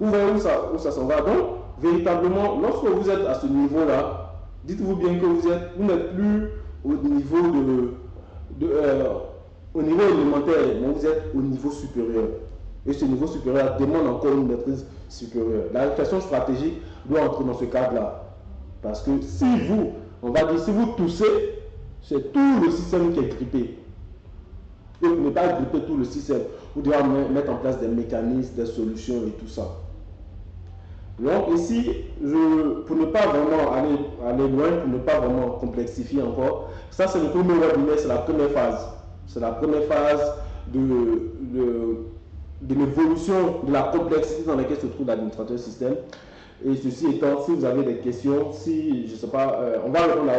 Vous voyez où ça s'en va. Donc, véritablement, lorsque vous êtes à ce niveau-là, dites-vous bien que vous n'êtes plus au niveau au niveau élémentaire, mais vous êtes au niveau supérieur. Et ce niveau supérieur demande encore une maîtrise supérieure. La réflexion stratégique doit entrer dans ce cadre-là. Parce que si vous, on va dire, si vous toussez, c'est tout le système qui est grippé. Et vous ne pouvez pas gripper tout le système. Vous devez mettre en place des mécanismes, des solutions et tout ça. Donc ici, pour ne pas vraiment aller loin, pour ne pas vraiment complexifier encore, ça c'est le premier webinaire, c'est la première phase. C'est la première phase de l'évolution de la complexité dans laquelle se trouve l'administrateur système. Et ceci étant, si vous avez des questions, si, je ne sais pas, on va répondre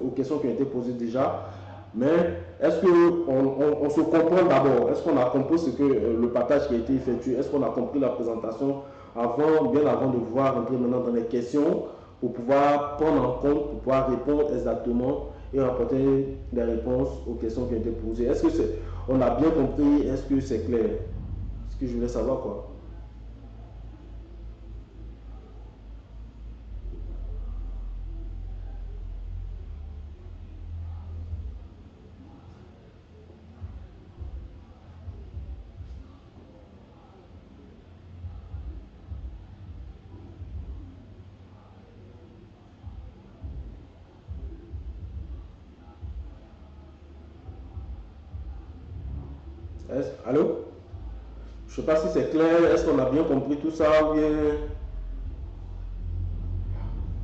aux questions qui ont été posées déjà, mais est-ce qu'on se comprend d'abord? Est-ce qu'on a compris ce que le partage qui a été effectué? Est-ce qu'on a compris la présentation bien avant de voir entrer maintenant dans les questions pour pouvoir prendre en compte, pour pouvoir répondre exactement et apporter des réponses aux questions qui ont été posées? Est-ce que on a bien compris? Est-ce que c'est clair? Ce que je voulais savoir, quoi. Allô? Je ne sais pas si c'est clair. Est-ce qu'on a bien compris tout ça ou bien...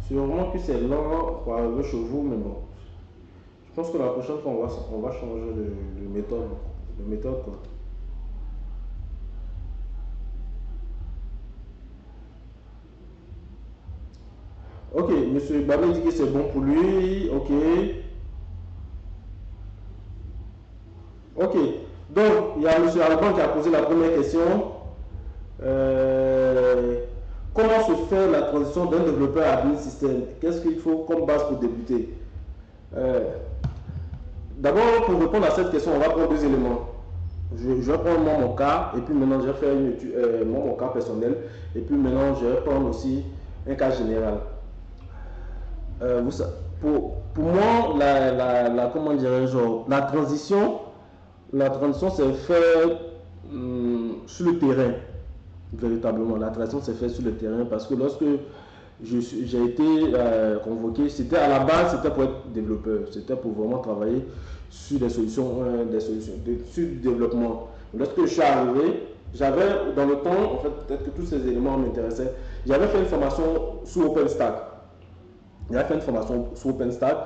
Sûrement que c'est lent pour arriver chez vous, mais bon. Je pense que la prochaine fois, on va changer de méthode. De méthode, quoi. Ok, monsieur Babé dit que c'est bon pour lui. Ok. Ok. Donc, il y a monsieur Alban qui a posé la première question. Comment se fait la transition d'un développeur à admin système? Qu'est-ce qu'il faut comme base pour débuter? Euh, D'abord, pour répondre à cette question, on va prendre deux éléments. Je vais prendre moi, mon cas, et puis maintenant je vais faire une étude, mon cas personnel, et puis maintenant je vais prendre aussi un cas général. Pour moi, comment dirais-je, la transition s'est faite sur le terrain, véritablement. La transition s'est faite sur le terrain parce que lorsque j'ai été convoqué, c'était à la base, c'était pour être développeur, c'était pour vraiment travailler sur des solutions, sur du développement. Lorsque je suis arrivé, j'avais dans le temps, en fait, peut-être que tous ces éléments m'intéressaient, j'avais fait une formation sur OpenStack. J'avais fait une formation sur OpenStack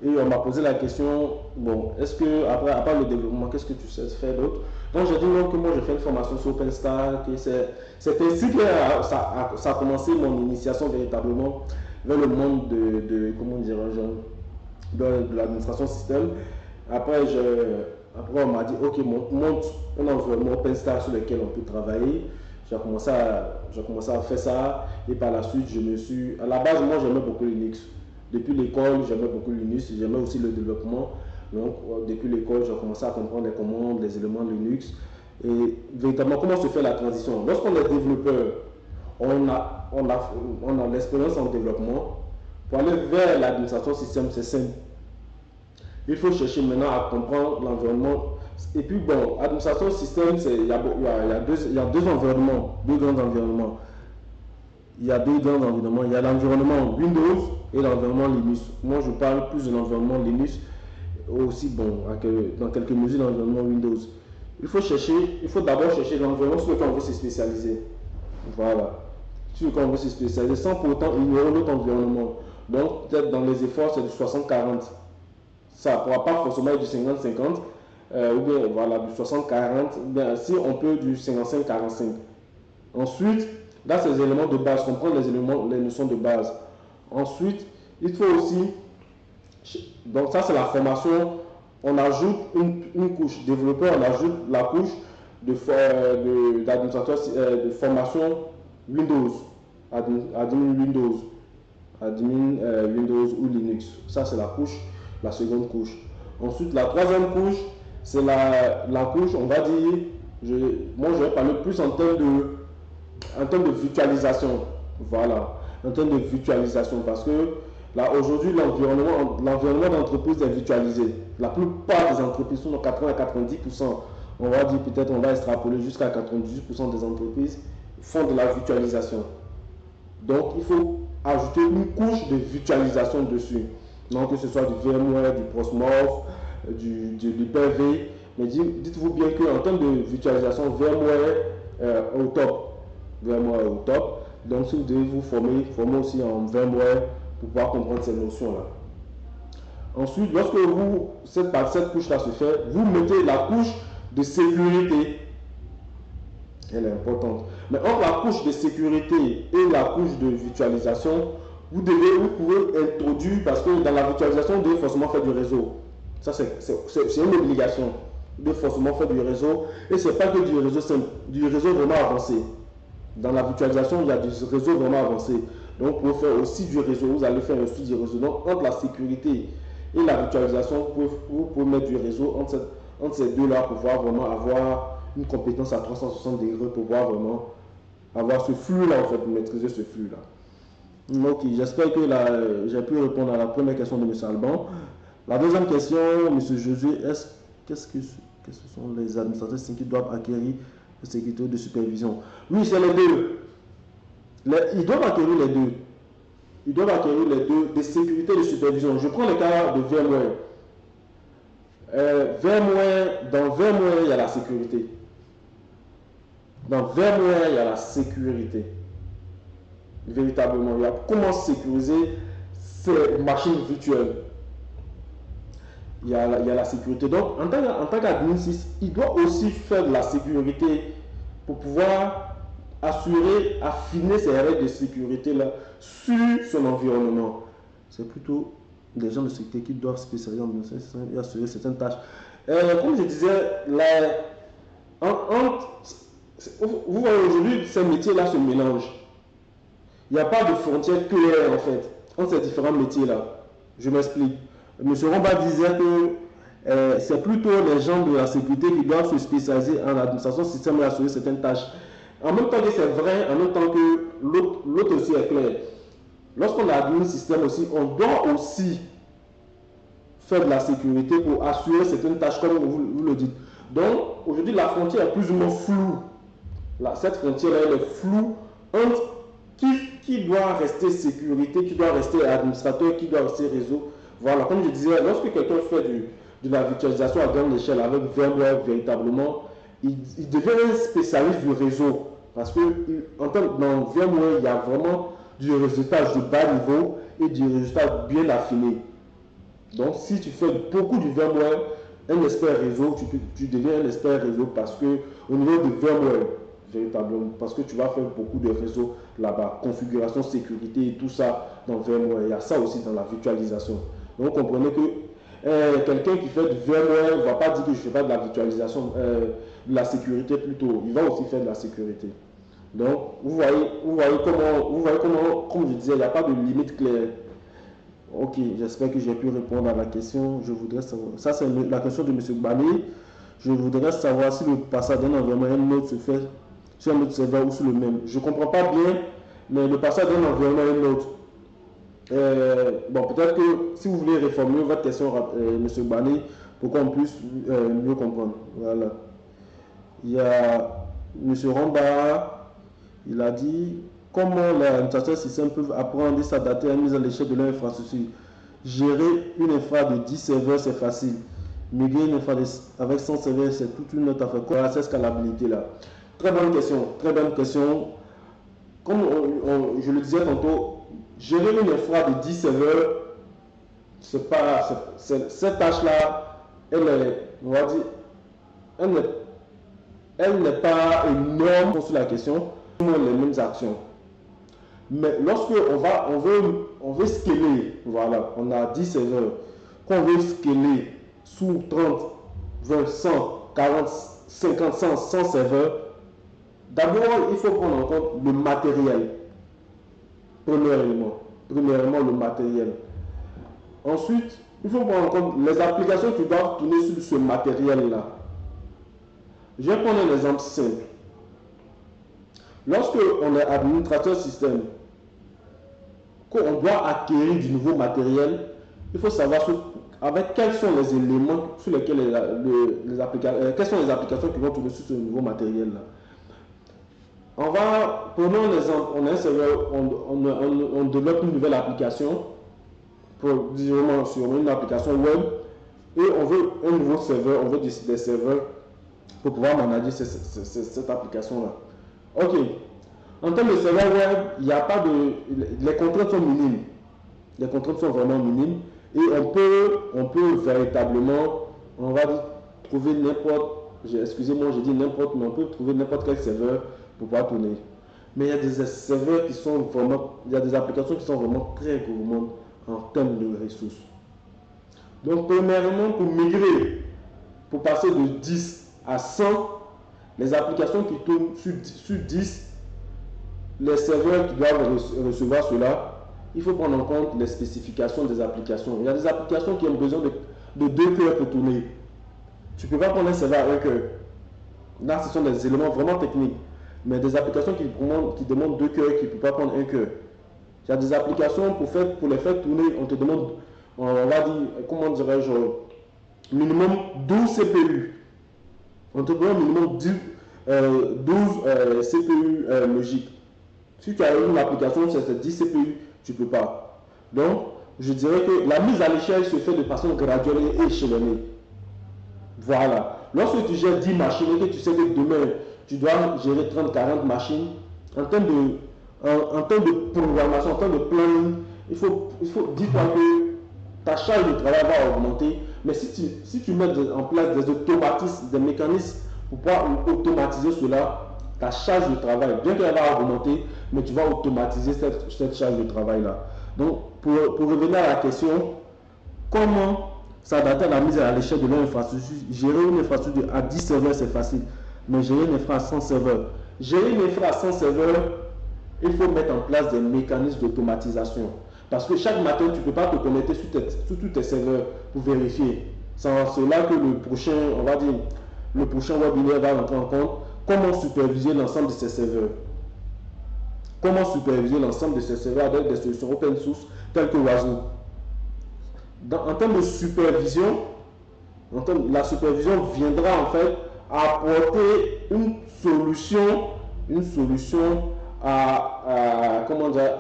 et on m'a posé la question, bon, est-ce que, après, à part le développement, qu'est-ce que tu sais faire d'autre? Donc j'ai dit non, que moi j'ai fait une formation sur OpenStack et c'est ainsi que ça a commencé mon initiation véritablement vers le monde comment dirais-je, de l'administration système. Après, on m'a dit, ok, monte un environnement OpenStack sur lequel on peut travailler. J'ai commencé à faire ça et par la suite, à la base, moi j'aimais beaucoup Linux. Depuis l'école, j'aimais beaucoup Linux, j'aimais aussi le développement. Donc, depuis l'école, j'ai commencé à comprendre les commandes, les éléments Linux. Et véritablement, comment se fait la transition? Lorsqu'on est développeur, on a l'expérience en développement. Pour aller vers l'administration système, c'est simple. Il faut chercher maintenant à comprendre l'environnement. Et puis bon, administration système, il y a deux environnements, deux grands environnements. Il y a deux grands environnements. Il y a l'environnement Windows et l'environnement Linux. Moi, je parle plus de l'environnement Linux, aussi bon, dans quelques mesures l'environnement Windows. Il faut d'abord chercher l'environnement sur lequel on veut se spécialiser. Voilà. Sur lequel on veut se spécialiser sans pour autant ignorer notre environnement. Donc, peut-être dans les efforts, c'est du 60-40. Ça ne pourra pas forcément être du 50-50, ou bien voilà, du 60-40, si on peut du 55-45. Ensuite, Dans ces éléments de base, comprendre les notions de base. Ensuite, il faut aussi, donc ça c'est la formation, on ajoute une couche. Développeur, on ajoute la couche d'administrateur de formation Windows, admin Windows, Windows ou Linux. Ça c'est la seconde couche. Ensuite, la troisième couche, c'est la couche, on va dire, moi je vais parler plus en termes de virtualisation. Voilà, en termes de virtualisation, parce que là aujourd'hui, l'environnement d'entreprise est virtualisé. La plupart des entreprises, sont 80 à 90%, on va dire peut-être, on va extrapoler jusqu'à 98% des entreprises font de la virtualisation. Donc il faut ajouter une couche de virtualisation dessus. Donc que ce soit du VMware, du Proxmox, du Hyper-V. Mais dites-vous bien qu'en termes de virtualisation, VMware au top. VMware au top. Donc si vous devez vous former aussi en VMware pour pouvoir comprendre ces notions-là. Ensuite, lorsque cette couche-là se fait, vous mettez la couche de sécurité. Elle est importante. Mais entre la couche de sécurité et la couche de virtualisation, vous pouvez introduire, parce que dans la virtualisation, vous devez forcément faire du réseau. Ça, c'est une obligation. Vous devez forcément faire du réseau. Et ce n'est pas que du réseau vraiment avancé. Dans la virtualisation, il y a du réseau vraiment avancé. Donc, vous pouvez faire aussi du réseau. Vous allez faire aussi du réseau. Donc, entre la sécurité et la virtualisation, vous pouvez mettre du réseau entre ces deux-là pour pouvoir vraiment avoir une compétence à 360 degrés, pour pouvoir vraiment avoir ce flux-là, en fait, pour maîtriser ce flux-là. Ok, j'espère que j'ai pu répondre à la première question de M. Alban. La deuxième question, M. Josué, qu'est-ce que ce sont les administrateurs qui doivent acquérir de sécurité ou de supervision? Oui, c'est les deux. Ils doivent acquérir les deux. Ils doivent acquérir les deux, de sécurité et de supervision. Je prends le cas de VMware. Dans VMware, il y a la sécurité. Dans VMware, il y a la sécurité. Véritablement, il y a comment sécuriser ces machines virtuelles. Il y a la sécurité. Donc, en tant qu'admin 6, il doit aussi faire de la sécurité pour pouvoir affiner ces règles de sécurité là sur son environnement. C'est plutôt des gens de sécurité qui doivent spécialiser et assurer certaines tâches. Comme je disais, vous voyez aujourd'hui, ces métiers-là se mélangent. Il n'y a pas de frontière claire en fait entre ces différents métiers-là. Je m'explique. M. Romba disait que c'est plutôt les gens de la sécurité qui doivent se spécialiser en administration système et assurer certaines tâches. En même temps que c'est vrai, en même temps que l'autre aussi est clair. Lorsqu'on a admin système aussi, on doit aussi faire de la sécurité pour assurer certaines tâches comme vous le dites. Donc aujourd'hui la frontière est plus ou moins floue. Cette frontière elle est floue entre qui doit rester sécurité, qui doit rester administrateur, qui doit rester réseau. Voilà, comme je disais, lorsque quelqu'un fait de la virtualisation à grande échelle avec VMware véritablement, il devient un spécialiste du réseau. Parce que dans VMware, il y a vraiment du résultat de bas niveau et du résultat bien affiné. Donc, si tu fais beaucoup du VMware, un expert réseau, tu deviens un expert réseau parce que au niveau de VMware, véritablement, parce que tu vas faire beaucoup de réseaux là-bas, configuration, sécurité et tout ça dans VMware. Il y a ça aussi dans la virtualisation. Donc, vous comprenez que quelqu'un qui fait du VMware ne va pas dire que je ne fais pas de la virtualisation, de la sécurité plutôt. Il va aussi faire de la sécurité. Donc, vous voyez comment, comme je disais, il n'y a pas de limite claire. Ok, j'espère que j'ai pu répondre à la question. Je voudrais savoir, ça c'est la question de M. Bani. Je voudrais savoir si le passage d'un environnement à un autre se fait sur un autre serveur ou sur le même. Je ne comprends pas bien, mais le passage d'un environnement à un autre. Bon, peut-être que si vous voulez réformuler votre question, M. Bani, pour qu'on puisse mieux comprendre. Voilà. Il y a M. Romba, il a dit comment les administrateurs système peuvent apprendre et s'adapter à la mise à l'échelle de leur infrastructure. Gérer une infra de 10 serveurs, c'est facile. Migrer une infra avec 100 serveurs, c'est toute une autre affaire. Quoi, cette scalabilité là. Très bonne question, très bonne question. Comme je le disais tantôt, gérer une infra de 10 serveurs, c'est pas, cette tâche-là, elle est, on va dire, elle n'est pas énorme sur la question. les mêmes actions. Mais lorsque on veut scaler, voilà, on a 10 serveurs, qu'on veut scaler sous 30, 20, 100, 40, 50, 100 serveurs, d'abord, il faut prendre en compte le matériel. Premièrement, le matériel. Ensuite, il faut prendre en compte les applications qui doivent tourner sur ce matériel-là. Je vais prendre un exemple simple. Lorsque on est administrateur système, qu'on doit acquérir du nouveau matériel, il faut savoir avec quels sont les éléments sur lesquels quelles sont les applications qui vont tourner sur ce nouveau matériel-là. Prenons un exemple, on a un serveur, on développe une nouvelle application, sur une application web, et on veut un nouveau serveur, on veut des serveurs pour pouvoir manager cette application-là. Ok. En termes de serveur web, il n'y a pas les contraintes sont minimes. Les contraintes sont vraiment minimes. Et on peut véritablement, on va dire, trouver n'importe, excusez-moi, je dis n'importe, mais on peut trouver n'importe quel serveur pour pouvoir tourner. Mais il y a des serveurs qui sont vraiment, il y a des applications qui sont vraiment très gourmandes en termes de ressources. Donc, premièrement, pour migrer, pour passer de 10 à 100, les applications qui tournent sur 10, les serveurs qui doivent recevoir cela, il faut prendre en compte les spécifications des applications. Il y a des applications qui ont besoin de 2 cœurs pour tourner. Tu ne peux pas prendre un serveur à 1 cœur. Là, ce sont des éléments vraiment techniques. Mais des applications qui demandent 2 cœurs, qui ne peuvent pas prendre 1 cœur. Il y a des applications pour les faire tourner, on te demande, on va dire, comment dirais-je, minimum 12 CPU. On te demande minimum 12 CPU logiques. Si tu as une application, c'est 10 CPU, tu ne peux pas. Donc, je dirais que la mise à l'échelle se fait de façon graduelle et échelonnée. Voilà. Lorsque tu gères 10 machines et que tu sais que demain, tu dois gérer 30-40 machines, en termes de programmation, en termes de planning, il faut dis-toi que ta charge de travail va augmenter. Mais si tu mets en place des automatismes, des mécanismes pour pouvoir automatiser cela, ta charge de travail, bien qu'elle va augmenter, mais tu vas automatiser cette charge de travail-là. Donc, pour revenir à la question, comment s'adapter à la mise à l'échelle de l'infrastructure? Gérer une infrastructure à 10 serveurs, c'est facile. Mais gérer une infra à 100 serveurs. Gérer une infra à 100 serveurs, il faut mettre en place des mécanismes d'automatisation. Parce que chaque matin, tu ne peux pas te connecter sur tous tes serveurs pour vérifier. C'est là que le prochain webinaire va rentrer en compte. Comment superviser l'ensemble de ces serveurs? Comment superviser l'ensemble de ces serveurs avec des solutions open source telles que Oiseau? En termes de supervision, la supervision viendra en fait apporter une solution à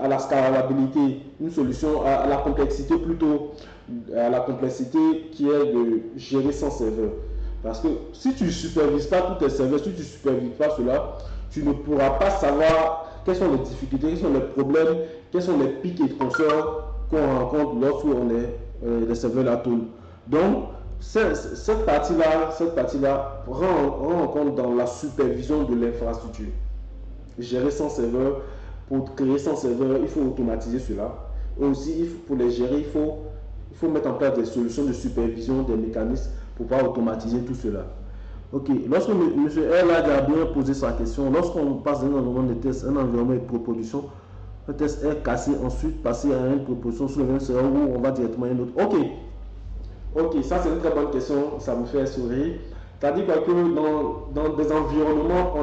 la scalabilité, une solution à la complexité plutôt, à la complexité qui est de gérer 100 serveurs. Parce que si tu ne supervises pas tous tes serveurs, si tu ne supervises pas cela, tu ne pourras pas savoir quelles sont les difficultés, quels sont les problèmes, quels sont les pics et consorts qu'on rencontre lorsqu'on est les serveurs la tournent. Donc, cette partie-là rend en compte dans la supervision de l'infrastructure. Gérer 100 serveurs, pour créer 100 serveurs, il faut automatiser cela. Et aussi, pour les gérer, il faut mettre en place des solutions de supervision, des mécanismes pour pouvoir automatiser tout cela. Ok, lorsque M. L a bien posé sa question, lorsqu'on passe d'un environnement de test, un environnement de proposition, un test est cassé, ensuite passer à une proposition sur le même serveur où on va directement à une autre. Ok, ça c'est une très bonne question, ça me fait sourire. C'est-à-dire que dans des environnements,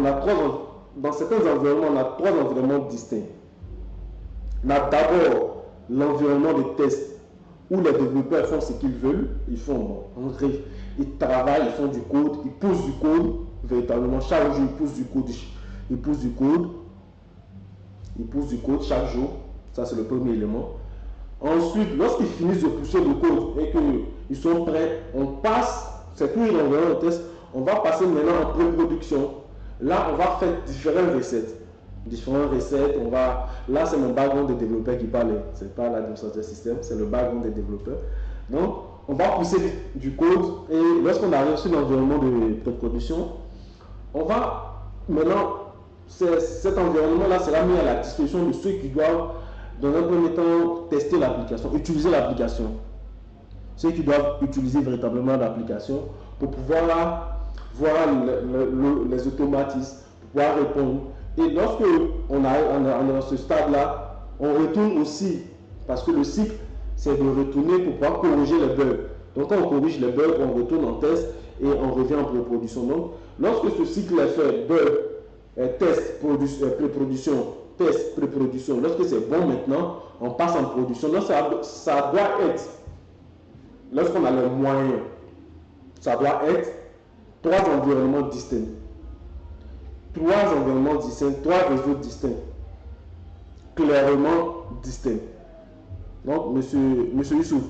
dans certains environnements, on a 3 environnements distincts. On a d'abord l'environnement de test où les développeurs font ce qu'ils veulent, ils travaillent, ils font du code, ils poussent du code, véritablement chaque jour ils poussent du code chaque jour, ça c'est le premier élément. Ensuite, lorsqu'ils finissent de pousser le code et qu'ils sont prêts, on passe, c'est tout l'environnement de test, on va passer maintenant en pré-production. Là, on va faire différentes recettes. Là c'est mon background de développeur qui parle, c'est pas l'administrateur système, c'est le background des développeurs. Donc, on va pousser du code et lorsqu'on arrive sur l'environnement de pré-production, on va maintenant cet environnement-là sera mis à la disposition de ceux qui doivent, dans un premier temps, tester l'application, utiliser l'application. Ceux qui doivent utiliser véritablement l'application pour pouvoir voir les automatismes, pour pouvoir répondre. Et lorsque on est dans ce stade-là, on retourne aussi, parce que le cycle, c'est de retourner pour pouvoir corriger les bugs. Donc quand on corrige les bugs, on retourne en test et on revient en pré-production. Donc lorsque ce cycle est fait, bug, test, pré-production, test, pré-production, lorsque c'est bon maintenant, on passe en production. Donc ça doit être, lorsqu'on a les moyens, ça doit être 3 environnements distincts. 3 environnements distincts, 3 réseaux distincts, clairement distincts. Donc, monsieur Youssouf,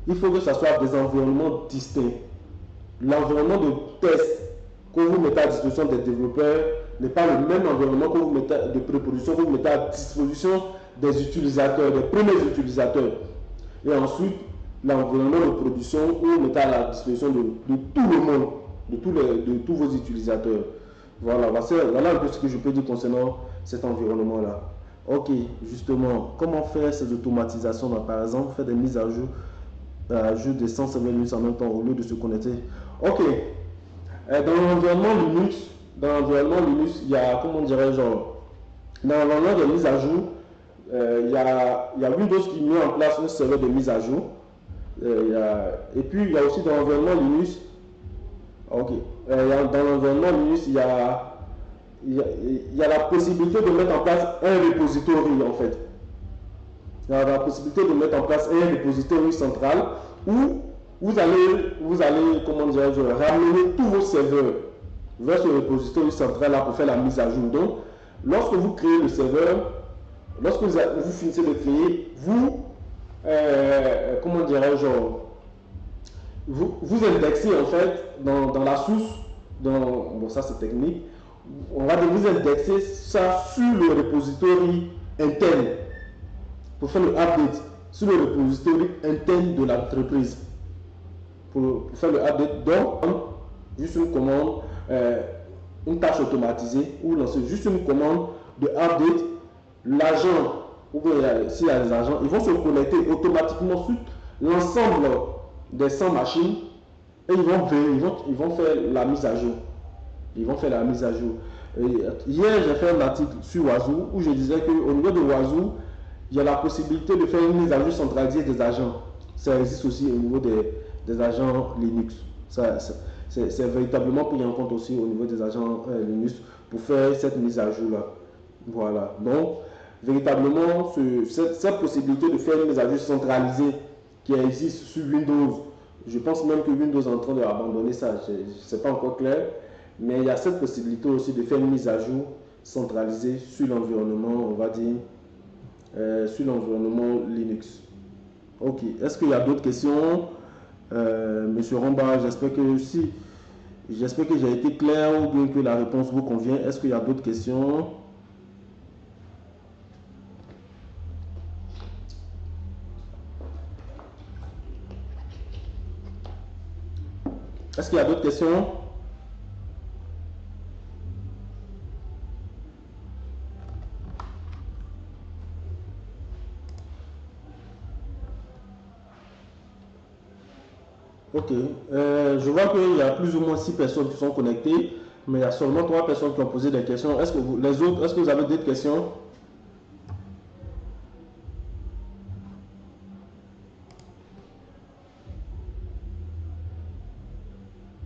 il faut que ce soit des environnements distincts. L'environnement de test que vous mettez à disposition des développeurs n'est pas le même environnement que vous mettez de pré-production, que vous mettez à disposition des utilisateurs, des premiers utilisateurs. Et ensuite, l'environnement de production où vous mettez à la disposition de tout le monde, de tous vos utilisateurs. Voilà un peu ce que je peux dire concernant cet environnement-là. Ok, justement, comment faire ces automatisations? Par exemple, faire des mises à jour des 107 minutes en même temps au lieu de se connecter. Ok, dans l'environnement Linux, il y a, comment dirais-je, dans l'environnement de mise à jour, il y a Windows qui met en place un serveur de mise à jour. Et puis, il y a aussi dans l'environnement Linux, ok, dans l'environnement Linux, il y a la possibilité de mettre en place un repository en fait. Il y a la possibilité de mettre en place un repository central où vous allez comment dirais-je, ramener tous vos serveurs vers ce repository central là pour faire la mise à jour. Donc, lorsque vous créez le serveur, lorsque vous finissez de créer, vous, comment dirais-je, vous indexez en fait dans la source, bon ça c'est technique, on va vous indexer ça sur le repository interne pour faire le update sur le repository interne de l'entreprise pour faire le update. Donc juste une commande, une tâche automatisée ou lancer juste une commande de update, l'agent ou s'il y a des agents, ils vont se connecter automatiquement sur l'ensemble des 100 machines et ils vont faire la mise à jour. Hier, j'ai fait un article sur Wazoo où je disais qu'au niveau de Wazoo, il y a la possibilité de faire une mise à jour centralisée des agents. Ça existe aussi au niveau des agents Linux. C'est véritablement pris en compte aussi au niveau des agents Linux pour faire cette mise à jour-là. Voilà. Donc, véritablement, cette possibilité de faire une mise à jour centralisée qui existe sur Windows, je pense même que Windows est en train d'abandonner ça, c'est pas encore clair, mais il y a cette possibilité aussi de faire une mise à jour centralisée sur l'environnement, on va dire, sur l'environnement Linux. Ok, est-ce qu'il y a d'autres questions? Monsieur Romba, j'espère que j'ai été clair ou bien que la réponse vous convient. Est-ce qu'il y a d'autres questions? Est-ce qu'il y a d'autres questions? Ok. Je vois qu'il y a plus ou moins 6 personnes qui sont connectées, mais il y a seulement 3 personnes qui ont posé des questions. Est-ce que les autres, est-ce que vous avez d'autres questions?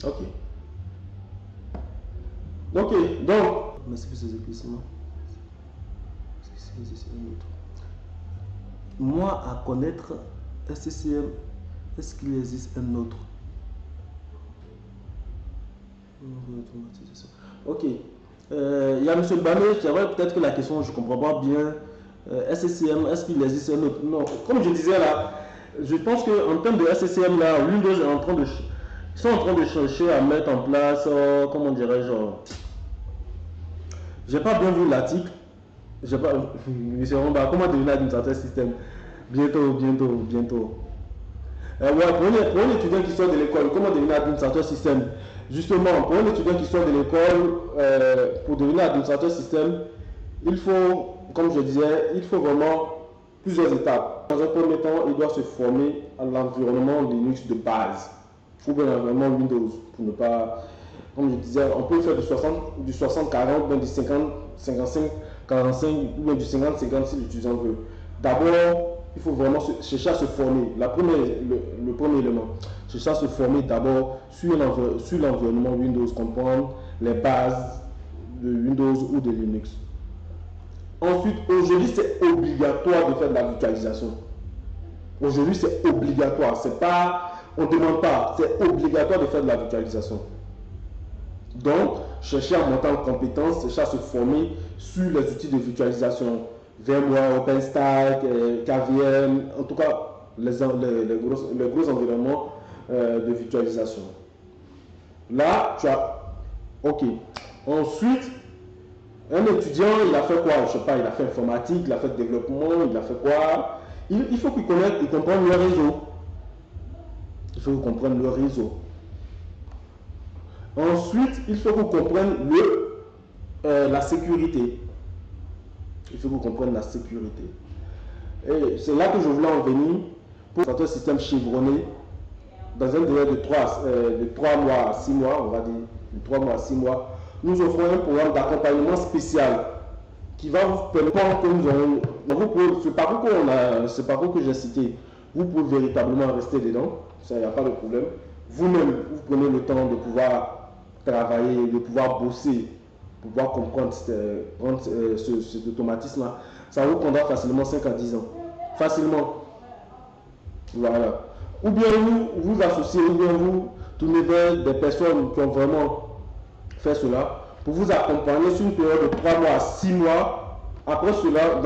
Ok. Ok, donc. Merci pour ces éclaircissements. Moi, à connaître SCCM, est-ce qu'il existe un autre? Ok. Il y a M. Bané, c'est vrai peut-être que la question, je ne comprends pas bien. SCCM, est-ce qu'il existe un autre? Non. Comme je disais là, je pense qu'en termes de SCCM, là, Windows est en train de... Ils sont en train de chercher à mettre en place, comment dirais-je, j'ai pas bien vu l'article. J'ai pas, monsieur Romba, comment devenir administrateur système? Bientôt. Ouais, pour un étudiant qui sort de l'école, comment devenir administrateur système? Justement, pour un étudiant qui sort de l'école, pour devenir administrateur système, il faut, comme je disais, il faut vraiment plusieurs étapes. Dans un premier temps, il doit se former à l'environnement Linux de base, ou bien l'environnement Windows, pour ne pas, comme je disais, on peut faire du 60-40, bien du 50-55, 45, ou bien du 50-50 si l'étudiant veut. D'abord, il faut vraiment chercher à se former. Le premier élément, chercher à se former d'abord sur l'environnement Windows, comprendre les bases de Windows ou de Linux. Ensuite, aujourd'hui, c'est obligatoire de faire de la virtualisation. Aujourd'hui, c'est obligatoire. C'est pas, on ne demande pas, c'est obligatoire de faire de la virtualisation. Donc, chercher à monter en compétence, chercher à se former sur les outils de virtualisation. VMware, OpenStack, KVM, en tout cas, les gros environnements de virtualisation. Là, tu as... OK. Ensuite, un étudiant, il a fait quoi? Je ne sais pas, il a fait informatique, il a fait développement, il a fait quoi? Il faut qu'il comprenne le réseau. Il faut qu'il comprenne le réseau. Ensuite, il faut qu'on comprenne la sécurité. Il faut qu'on comprenne la sécurité. Et c'est là que je voulais en venir pour un système chevronné dans un délai de 3 mois à 6 mois, on va dire, de 3 mois à 6 mois. Nous offrons un programme d'accompagnement spécial qui va vous permettre que nous aurons, ce parcours que j'ai cité, vous pouvez véritablement rester dedans, ça, il n'y a pas de problème. Vous-même, vous prenez le temps de pouvoir travailler, de pouvoir bosser, pour pouvoir comprendre cet automatisme-là. Ça vous prendra facilement 5 à 10 ans. Facilement. Voilà. Ou bien vous associez, ou bien vous tournez vers des personnes qui ont vraiment fait cela pour vous accompagner sur une période de 3 mois à 6 mois. Après cela,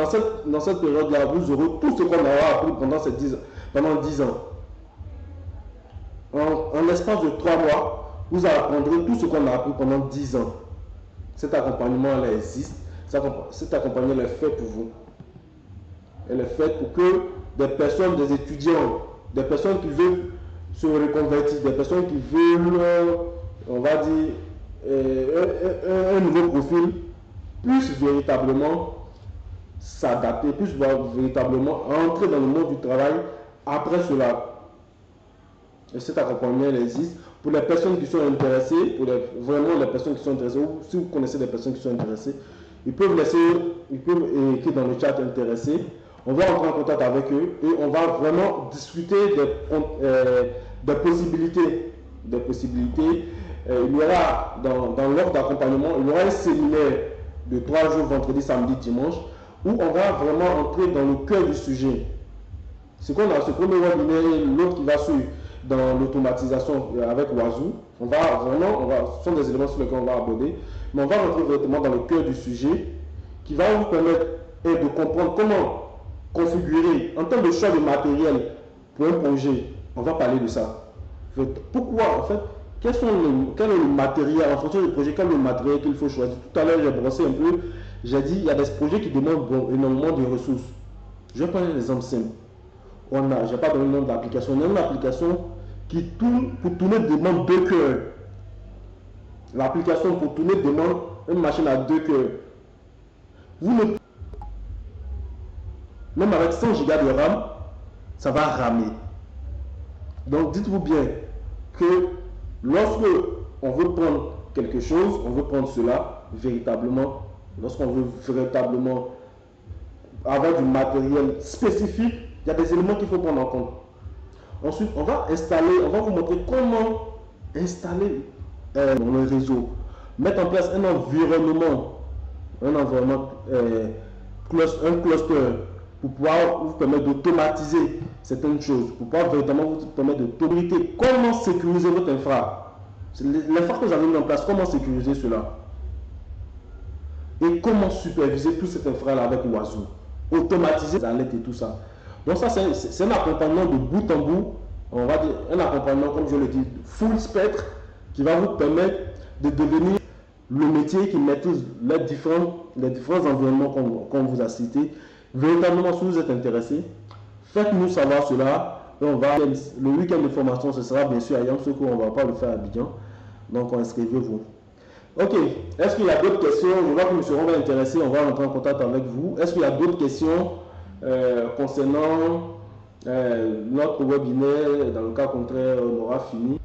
dans cette période-là, vous aurez tout ce qu'on aura appris pendant 10 ans. En l'espace de 3 mois, vous apprendrez tout ce qu'on a appris pendant 10 ans. Cet accompagnement-là existe. Cet accompagnement est fait pour vous. Elle est faite pour que des personnes, des étudiants, des personnes qui veulent se reconvertir, des personnes qui veulent, on va dire, un nouveau profil, puissent véritablement s'adapter, puissent véritablement entrer dans le monde du travail après cela. Et cet accompagnement existe pour les personnes qui sont intéressées, vraiment les personnes qui sont intéressées, ou si vous connaissez des personnes qui sont intéressées, ils peuvent écrire dans le chat intéressé. On va entrer en contact avec eux et on va vraiment discuter des possibilités. Il y aura dans l'offre d'accompagnement, il y aura un séminaire de 3 jours, vendredi, samedi, dimanche, où on va vraiment entrer dans le cœur du sujet. Ce qu'on a, ce premier webinaire et l'autre qui va suivre dans l'automatisation avec Wazoo, ce sont des éléments sur lesquels on va aborder, mais on va rentrer directement dans le cœur du sujet qui va vous permettre de comprendre comment configurer en termes de choix de matériel pour un projet. On va parler de ça. Pourquoi, en fait, quel est le matériel, en fonction du projet, quel est le matériel qu'il faut choisir. Tout à l'heure, j'ai brossé un peu, j'ai dit, il y a des projets qui demandent énormément de ressources. Je vais prendre un exemple simple. Je n'ai pas donné le nom d'application. On a une application qui tourne, pour tourner demande 2 cœurs. L'application pour tourner demande une machine à 2 cœurs. Même avec 100 Go de RAM, ça va ramer. Donc dites-vous bien que lorsque on veut prendre quelque chose, on veut prendre cela véritablement, lorsqu'on veut véritablement avoir du matériel spécifique, il y a des éléments qu'il faut prendre en compte. Ensuite, on va vous montrer comment installer le réseau, mettre en place un environnement un cluster pour pouvoir vous permettre d'automatiser certaines choses, pour pouvoir véritablement vous permettre d'automatiser comment sécuriser votre infra. L'infra que vous avez mis en place, comment sécuriser cela et comment superviser tout cet infra-là avec Wazoo, automatiser les alertes et tout ça. Donc ça, c'est un accompagnement de bout en bout, on va dire un accompagnement, comme je le dis, full spectre, qui va vous permettre de devenir le métier qui maîtrise les différents environnements qu'on vous a cités. Véritablement, si vous êtes intéressé, faites-nous savoir cela. Et le week-end de formation, ce sera bien sûr à Yamoussoukro, on ne va pas le faire à Abidjan. Donc, inscrivez-vous. Ok, est-ce qu'il y a d'autres questions? Je vois que M. Ron va intéresser, on va rentrer en contact avec vous. Est-ce qu'il y a d'autres questions concernant notre webinaire? Dans le cas contraire, on aura fini.